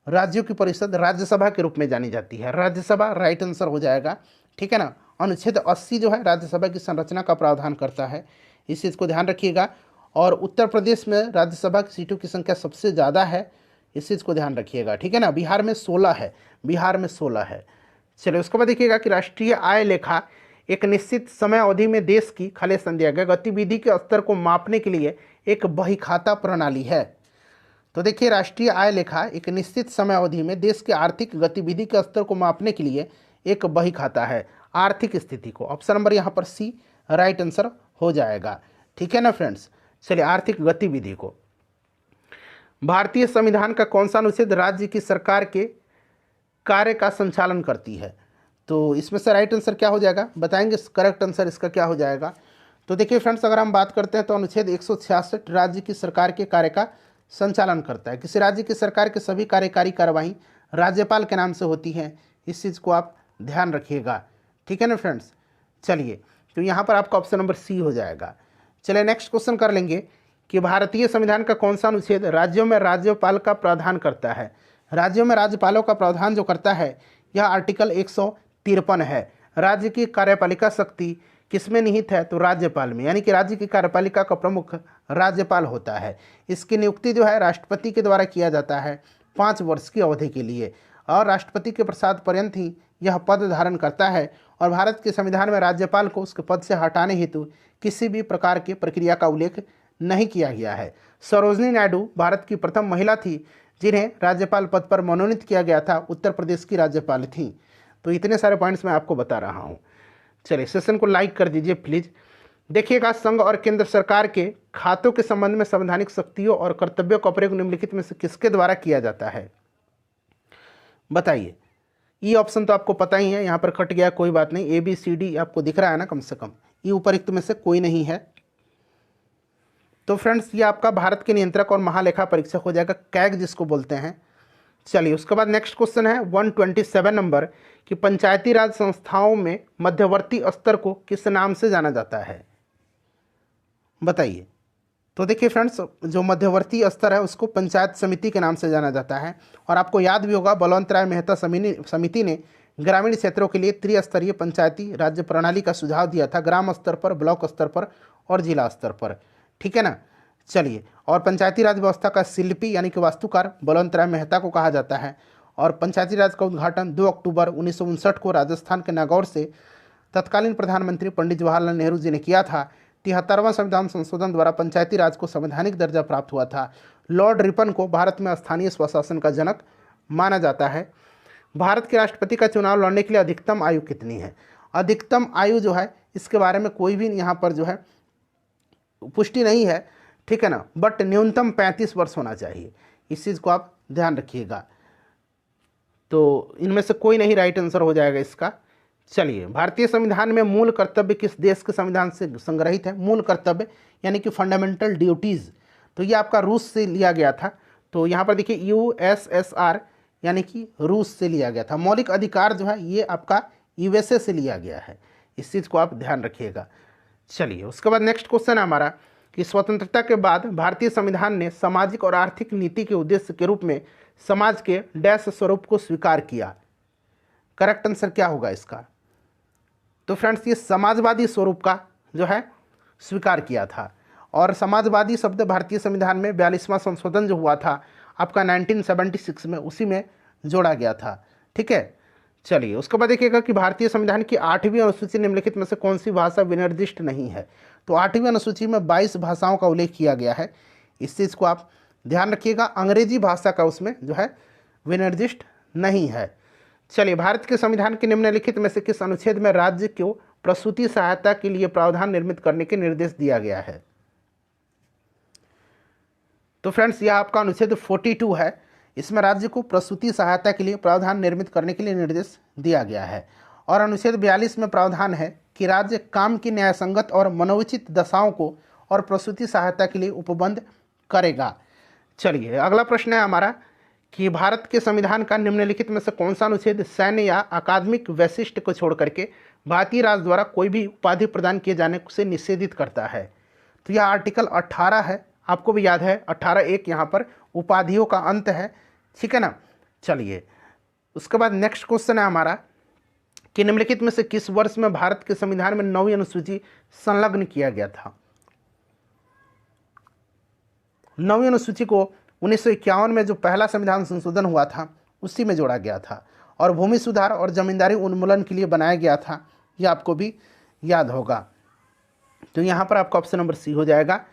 [SPEAKER 1] राज्यों की परिषद राज्यसभा के रूप में जानी जाती है। राज्यसभा राइट आंसर हो जाएगा, ठीक है ना। अनुच्छेद 80 जो है राज्यसभा की संरचना का प्रावधान करता है, इस चीज़ को ध्यान रखिएगा। और उत्तर प्रदेश में राज्यसभा की सीटों की संख्या सबसे ज़्यादा है, इस चीज़ को ध्यान रखिएगा, ठीक है ना। बिहार में 16 है, बिहार में 16 है। चलिए, उसके बाद देखिएगा कि राष्ट्रीय आय लेखा एक निश्चित समय अवधि में देश की खालिस्तान दिया गया गतिविधि के स्तर को मापने के लिए एक बहीखाता प्रणाली है। तो देखिए, राष्ट्रीय आय लेखा एक निश्चित समय अवधि में देश के आर्थिक गतिविधि के स्तर को मापने के लिए एक बहीखाता है, आर्थिक स्थिति को। ऑप्शन नंबर यहाँ पर सी राइट आंसर हो जाएगा, ठीक है ना फ्रेंड्स। चलिए, आर्थिक गतिविधि को भारतीय संविधान का कौन सा अनुच्छेद राज्य की सरकार के कार्य का संचालन करती है? तो इसमें से राइट आंसर क्या हो जाएगा, बताएंगे करेक्ट आंसर इसका क्या हो जाएगा। तो देखिए फ्रेंड्स, अगर हम बात करते हैं तो अनुच्छेद 166 राज्य की सरकार के कार्य का संचालन करता है। किसी राज्य की सरकार के सभी कार्यकारी कार्यवाही राज्यपाल के नाम से होती हैं, इस चीज़ को आप ध्यान रखिएगा, ठीक है ना फ्रेंड्स। चलिए, तो यहाँ पर आपका ऑप्शन नंबर सी हो जाएगा। चलिए, नेक्स्ट क्वेश्चन कर लेंगे कि भारतीय संविधान का कौन सा अनुच्छेद राज्यों में राज्यपाल का प्रावधान करता है? राज्यों में राज्यपालों का प्रावधान जो करता है यह आर्टिकल 153 है। राज्य की कार्यपालिका शक्ति किसमें निहित है? तो राज्यपाल में, यानी कि राज्य की कार्यपालिका का प्रमुख राज्यपाल होता है। इसकी नियुक्ति जो है राष्ट्रपति के द्वारा किया जाता है 5 वर्ष की अवधि के लिए, और राष्ट्रपति के प्रसाद पर्यंत ही यह पद धारण करता है। और भारत के संविधान में राज्यपाल को उसके पद से हटाने हेतु किसी भी प्रकार की प्रक्रिया का उल्लेख नहीं किया गया है। सरोजिनी नायडू भारत की प्रथम महिला थी जिन्हें राज्यपाल पद पर मनोनीत किया गया था, उत्तर प्रदेश की राज्यपाल थी। तो इतने सारे पॉइंट्स मैं आपको बता रहा हूँ। चलिए, सेशन को लाइक कर दीजिए प्लीज़। देखिएगा, संघ और केंद्र सरकार के खातों के संबंध में संवैधानिक शक्तियों और कर्तव्यों का प्रयोग निम्नलिखित में से किसके द्वारा किया जाता है? बताइए। ई ऑप्शन तो आपको पता ही है, यहाँ पर कट गया, कोई बात नहीं। ए बी सी डी आपको दिख रहा है ना, कम से कम ई उपरिक्त में से कोई नहीं है। तो फ्रेंड्स, ये आपका भारत के नियंत्रक और महालेखा परीक्षक हो जाएगा, कैग जिसको बोलते हैं। चलिए, उसके बाद नेक्स्ट क्वेश्चन है 127 नंबर कि पंचायती राज संस्थाओं में मध्यवर्ती स्तर को किस नाम से जाना जाता है? बताइए। तो देखिए फ्रेंड्स, जो मध्यवर्ती स्तर है उसको पंचायत समिति के नाम से जाना जाता है। और आपको याद भी होगा, बलवंत राय मेहता समिति ने ग्रामीण क्षेत्रों के लिए त्रिस्तरीय पंचायती राज्य प्रणाली का सुझाव दिया था, ग्राम स्तर पर, ब्लॉक स्तर पर और जिला स्तर पर, ठीक है ना। चलिए, और पंचायती राज व्यवस्था का शिल्पी यानी कि वास्तुकार बलवंत राय मेहता को कहा जाता है। और पंचायती राज का उद्घाटन 2 अक्टूबर 1959 को राजस्थान के नागौर से तत्कालीन प्रधानमंत्री पंडित जवाहरलाल नेहरू जी ने किया था। 73वां संविधान संशोधन द्वारा पंचायती राज को संवैधानिक दर्जा प्राप्त हुआ था। लॉर्ड रिपन को भारत में स्थानीय स्वशासन का जनक माना जाता है। भारत के राष्ट्रपति का चुनाव लड़ने के लिए अधिकतम आयु कितनी है? अधिकतम आयु जो है इसके बारे में कोई भी यहाँ पर जो है पुष्टि नहीं है, ठीक है ना, बट न्यूनतम 35 वर्ष होना चाहिए, इस चीज़ को आप ध्यान रखिएगा। तो इनमें से कोई नहीं राइट आंसर हो जाएगा इसका। चलिए, भारतीय संविधान में मूल कर्तव्य किस देश के संविधान से संग्रहित है? मूल कर्तव्य यानी कि फंडामेंटल ड्यूटीज़, तो ये आपका रूस से लिया गया था। तो यहाँ पर देखिए USSR यानी कि रूस से लिया गया था। मौलिक अधिकार जो है ये आपका USA से लिया गया है, इस चीज़ को आप ध्यान रखिएगा। चलिए, उसके बाद नेक्स्ट क्वेश्चन है हमारा कि स्वतंत्रता के बाद भारतीय संविधान ने सामाजिक और आर्थिक नीति के उद्देश्य के रूप में समाज के डैश स्वरूप को स्वीकार किया। करेक्ट आंसर क्या होगा इसका? तो फ्रेंड्स ये समाजवादी स्वरूप का जो है स्वीकार किया था। और समाजवादी शब्द भारतीय संविधान में 42वां संशोधन जो हुआ था आपका 1976 में, उसी में जोड़ा गया था। ठीक है, चलिए उसके बाद देखिएगा कि भारतीय संविधान की 8वीं अनुसूची निम्नलिखित में से कौन सी भाषा विनिर्दिष्ट नहीं है। तो 8वीं अनुसूची में 22 भाषाओं का उल्लेख किया गया है, इस चीज़ को आप ध्यान रखिएगा। अंग्रेजी भाषा का उसमें जो है विनिर्दिष्ट नहीं है। चलिए, भारत के संविधान के निम्नलिखित में से किस अनुच्छेद में राज्य को प्रसूति सहायता के लिए प्रावधान निर्मित करने के निर्देश दिया गया है? तो फ्रेंड्स यह आपका अनुच्छेद 42 है। इसमें राज्य को प्रसूति सहायता के लिए प्रावधान निर्मित करने के लिए निर्देश दिया गया है। और अनुच्छेद 42 में प्रावधान है कि राज्य काम की न्यायसंगत और मनोचित दशाओं को और प्रसूति सहायता के लिए उपबंध करेगा। चलिए अगला प्रश्न है हमारा कि भारत के संविधान का निम्नलिखित में से कौन सा अनुच्छेद सैन्य या अकादमिक वैशिष्ट को छोड़ करके भारतीय राज्य द्वारा कोई भी उपाधि प्रदान किए जाने से निषेधित करता है? तो यह आर्टिकल 18 है, आपको भी याद है 18(1) यहाँ पर उपाधियों का अंत है। ठीक है ना। चलिए उसके बाद नेक्स्ट क्वेश्चन है हमारा कि निम्नलिखित में से किस वर्ष में भारत के संविधान में 9वीं अनुसूची संलग्न किया गया था? 9वीं अनुसूची को 1951 में जो पहला संविधान संशोधन हुआ था उसी में जोड़ा गया था और भूमि सुधार और जमींदारी उन्मूलन के लिए बनाया गया था, यह आपको भी याद होगा। तो यहाँ पर आपका ऑप्शन नंबर सी हो जाएगा।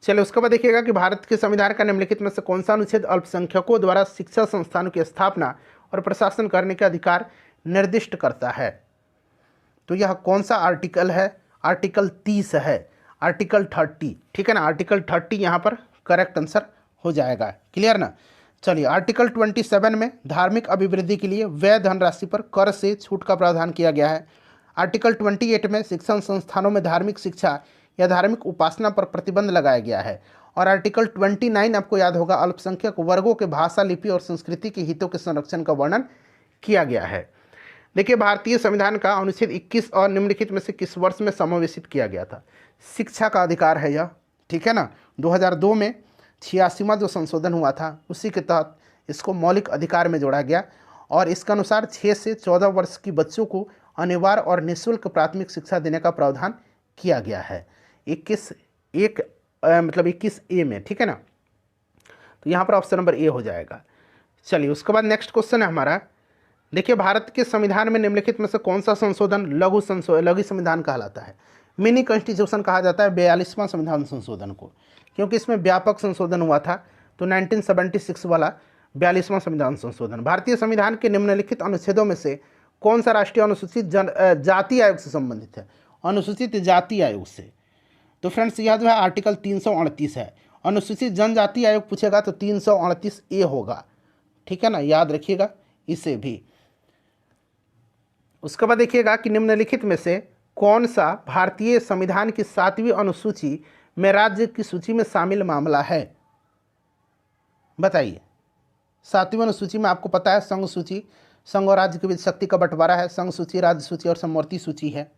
[SPEAKER 1] चलिए उसके बाद देखिएगा कि भारत के संविधान का निम्नलिखित में से कौन सा अनुच्छेद अल्पसंख्यकों द्वारा शिक्षा संस्थानों की स्थापना और प्रशासन करने का अधिकार निर्दिष्ट करता है? तो यह कौन सा आर्टिकल है? आर्टिकल 30 है, आर्टिकल 30। ठीक है ना, आर्टिकल 30 यहाँ पर करेक्ट आंसर हो जाएगा। क्लियर ना। चलिए आर्टिकल 27 में धार्मिक अभिवृद्धि के लिए व्यय धनराशि पर कर से छूट का प्रावधान किया गया है। आर्टिकल 28 में शिक्षण संस्थानों में धार्मिक शिक्षा या धार्मिक उपासना पर प्रतिबंध लगाया गया है। और आर्टिकल 29 आपको याद होगा अल्पसंख्यक वर्गों के भाषा, लिपि और संस्कृति के हितों के संरक्षण का वर्णन किया गया है। देखिए भारतीय संविधान का अनुच्छेद 21 और निम्नलिखित में से किस वर्ष में समावेशित किया गया था? शिक्षा का अधिकार है यह। ठीक है ना, 2002 में 86वां जो संशोधन हुआ था उसी के तहत इसको मौलिक अधिकार में जोड़ा गया और इसके अनुसार 6 से 14 वर्ष की बच्चों को अनिवार्य और निःशुल्क प्राथमिक शिक्षा देने का प्रावधान किया गया है 21A में। ठीक है ना, तो यहाँ पर ऑप्शन नंबर ए हो जाएगा। चलिए उसके बाद नेक्स्ट क्वेश्चन है हमारा। देखिए भारत के संविधान में निम्नलिखित में से कौन सा संशोधन लघु संविधान कहलाता है? मिनी कॉन्स्टिट्यूशन कहा जाता है 42वां संविधान संशोधन को, क्योंकि इसमें व्यापक संशोधन हुआ था। तो 1976 वाला 42वां संविधान संशोधन। भारतीय संविधान के निम्नलिखित अनुच्छेदों में से कौन सा राष्ट्रीय अनुसूचित जाति आयोग से संबंधित है? अनुसूचित जाति आयोग से। तो फ्रेंड्स यह जो है आर्टिकल 338 है। अनुसूचित जनजाति आयोग पूछेगा तो 338A होगा। ठीक है ना, याद रखिएगा इसे भी। उसके बाद देखिएगा कि निम्नलिखित में से कौन सा भारतीय संविधान की 7वीं अनुसूची में राज्य की सूची में शामिल मामला है? बताइए। 7वीं अनुसूची में आपको पता है संघ सूची, संघ और राज्य के बीच शक्ति का बंटवारा है, संघ सूची, राज्य सूची और समवर्ती सूची है।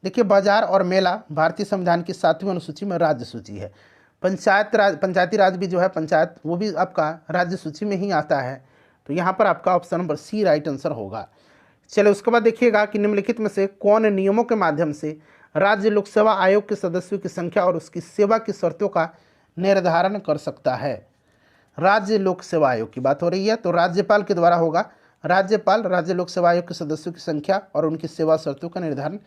[SPEAKER 1] देखिए बाजार और मेला भारतीय संविधान की 7वीं अनुसूची में राज्य सूची है। पंचायती राज भी जो है पंचायत, वो भी आपका राज्य सूची में ही आता है। तो यहाँ पर आपका option number C right answer होगा। चलिए उसके बाद देखिएगा कि निम्नलिखित में से कौन नियमों के माध्यम से राज्य लोक सेवा आयोग के सदस्यों की संख्या और उसकी सेवा की शर्तों का निर्धारण कर सकता है? राज्य लोक सेवा आयोग की बात हो रही है, तो राज्यपाल के द्वारा होगा। राज्यपाल राज्य लोक सेवा आयोग के सदस्यों की संख्या और उनकी सेवा शर्तों का निर्धारण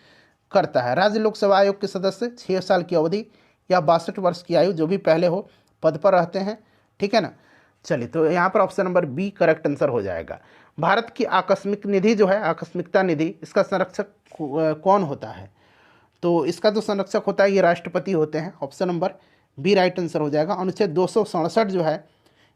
[SPEAKER 1] करता है। राज्य लोक सेवा आयोग के सदस्य 6 साल की अवधि या 62 वर्ष की आयु जो भी पहले हो पद पर रहते हैं। ठीक है ना। चलिए तो यहाँ पर option number B correct answer हो जाएगा। भारत की आकस्मिक निधि जो है, आकस्मिकता निधि, इसका संरक्षक कौन होता है? तो इसका जो संरक्षक होता है ये राष्ट्रपति होते हैं। Option number B right answer हो जाएगा। अनुच्छेद 267 जो है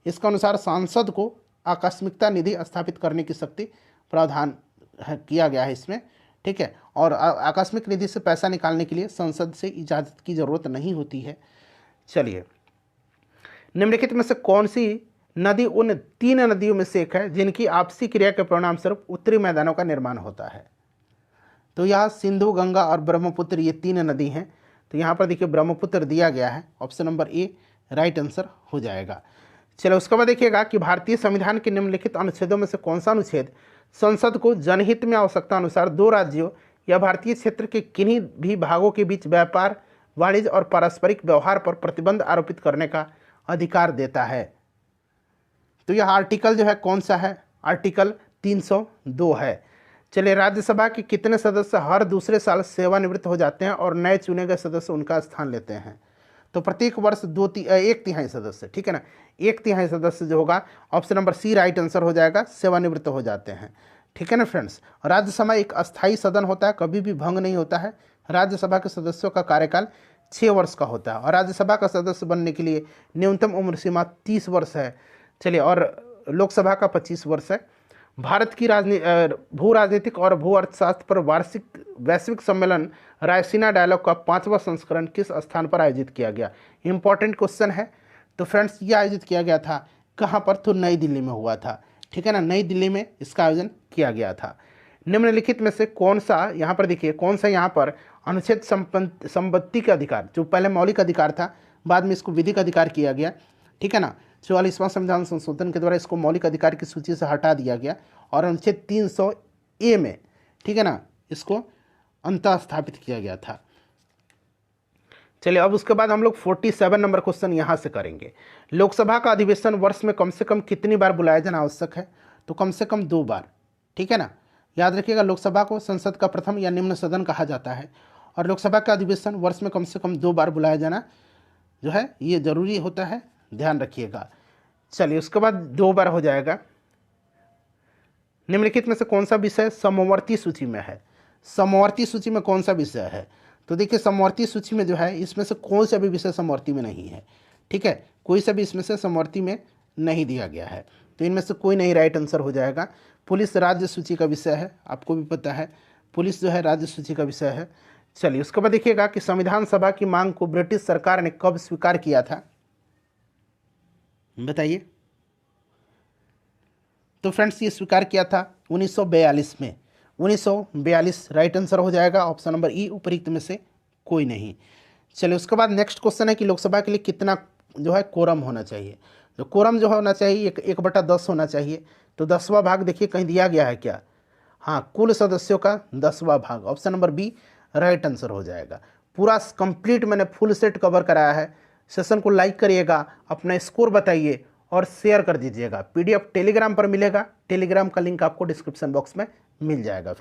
[SPEAKER 1] इसका अनुसार सांसद को आकस्मिकता निधि स्थापित करने की शक्ति प्रावधान किया गया है इसमें। ठीक है, और आकस्मिक निधि से पैसा निकालने के लिए संसद से इजाज़त की ज़रूरत नहीं होती है। चलिए निम्नलिखित में से कौन सी नदी उन 3 नदियों में से एक है जिनकी आपसी क्रिया के परिणाम स्वरूप उत्तरी मैदानों का निर्माण होता है? तो यह सिंधु, गंगा और ब्रह्मपुत्र ये 3 नदी हैं। तो यहाँ पर देखिए ब्रह्मपुत्र दिया गया है, option number A right answer हो जाएगा। चलो उसके बाद देखिएगा कि भारतीय संविधान के निम्नलिखित अनुच्छेदों में से कौन सा अनुच्छेद संसद को जनहित में आवश्यकता अनुसार दो राज्यों या भारतीय क्षेत्र के किन्हीं भी भागों के बीच व्यापार, वाणिज्य और पारस्परिक व्यवहार पर प्रतिबंध आरोपित करने का अधिकार देता है। तो यह आर्टिकल जो है कौन सा है, आर्टिकल 302 है। चलिए, राज्यसभा के कितने सदस्य हर दूसरे साल सेवानिवृत्त हो जाते हैं और नए चुने गए सदस्य उनका स्थान लेते हैं? तो प्रत्येक वर्ष 1/3 सदस्य, ठीक है ना, 1/3 सदस्य जो होगा option number C right answer हो जाएगा, सेवानिवृत्त हो जाते हैं। ठीक है ना फ्रेंड्स। राज्यसभा एक अस्थायी सदन होता है, कभी भी भंग नहीं होता है। राज्यसभा के सदस्यों का कार्यकाल 6 वर्ष का होता है और राज्यसभा का सदस्य बनने के लिए न्यूनतम उम्र सीमा 30 वर्ष है। चलिए, और लोकसभा का 25 वर्ष है। भारत की भू राजनीतिक और भू अर्थशास्त्र पर वार्षिक वैश्विक सम्मेलन रायसीना डायलॉग का 5वां संस्करण किस स्थान पर आयोजित किया गया? इंपॉर्टेंट क्वेश्चन है। तो फ्रेंड्स, ये आयोजित किया गया था कहाँ पर? तो नई दिल्ली में हुआ था। ठीक है ना, नई दिल्ली में इसका आयोजन किया गया था। निम्नलिखित में से कौन सा, यहाँ पर देखिए, कौन सा यहाँ पर अनुच्छेद संपत्ति का अधिकार, जो पहले मौलिक अधिकार था बाद में इसको विधिक अधिकार किया गया, ठीक है ना, 44वां संविधान संशोधन के द्वारा इसको मौलिक अधिकार की सूची से हटा दिया गया और अनुच्छेद 300A में, ठीक है ना, इसको अंतः स्थापित किया गया था। चलिए, अब उसके बाद हम लोग 47 नंबर क्वेश्चन यहाँ से करेंगे। लोकसभा का अधिवेशन वर्ष में कम से कम कितनी बार बुलाया जाना आवश्यक है? तो कम से कम 2 बार। ठीक है ना, याद रखिएगा, लोकसभा को संसद का प्रथम या निम्न सदन कहा जाता है और लोकसभा का अधिवेशन वर्ष में कम से कम 2 बार बुलाया जाना जो है ये जरूरी होता है, ध्यान रखिएगा। चलिए, उसके बाद 2 बार हो जाएगा। निम्नलिखित में से कौन सा विषय समवर्ती सूची में है? समवर्ती सूची में कौन सा विषय है? तो देखिए, समवर्ती सूची में जो है इसमें से कौन सा भी विषय समवर्ती में नहीं है। ठीक है, कोई सा भी इसमें से समवर्ती में नहीं दिया गया है, तो इनमें से कोई नहीं राइट आंसर हो जाएगा। पुलिस राज्य सूची का विषय है, आपको भी पता है, पुलिस जो है राज्य सूची का विषय है। चलिए, उसके बाद देखिएगा कि संविधान सभा की मांग को ब्रिटिश सरकार ने कब स्वीकार किया था? बताइए। तो फ्रेंड्स, ये स्वीकार किया था 1942 में। 1942 राइट आंसर हो जाएगा, ऑप्शन नंबर ई उपरोक्त में से कोई नहीं। चलिए, उसके बाद नेक्स्ट क्वेश्चन है कि लोकसभा के लिए कितना जो है कोरम होना चाहिए? तो कोरम जो होना चाहिए 1/10 होना चाहिए। तो 10वां भाग देखिए कहीं दिया गया है क्या? हाँ, कुल सदस्यों का 10वां भाग, option number B right answer हो जाएगा। पूरा कंप्लीट मैंने फुल सेट कवर कराया है। सेशन को लाइक करिएगा, अपना स्कोर बताइए और शेयर कर दीजिएगा। PDF टेलीग्राम पर मिलेगा, टेलीग्राम का लिंक आपको डिस्क्रिप्शन बॉक्स में मिल जाएगा।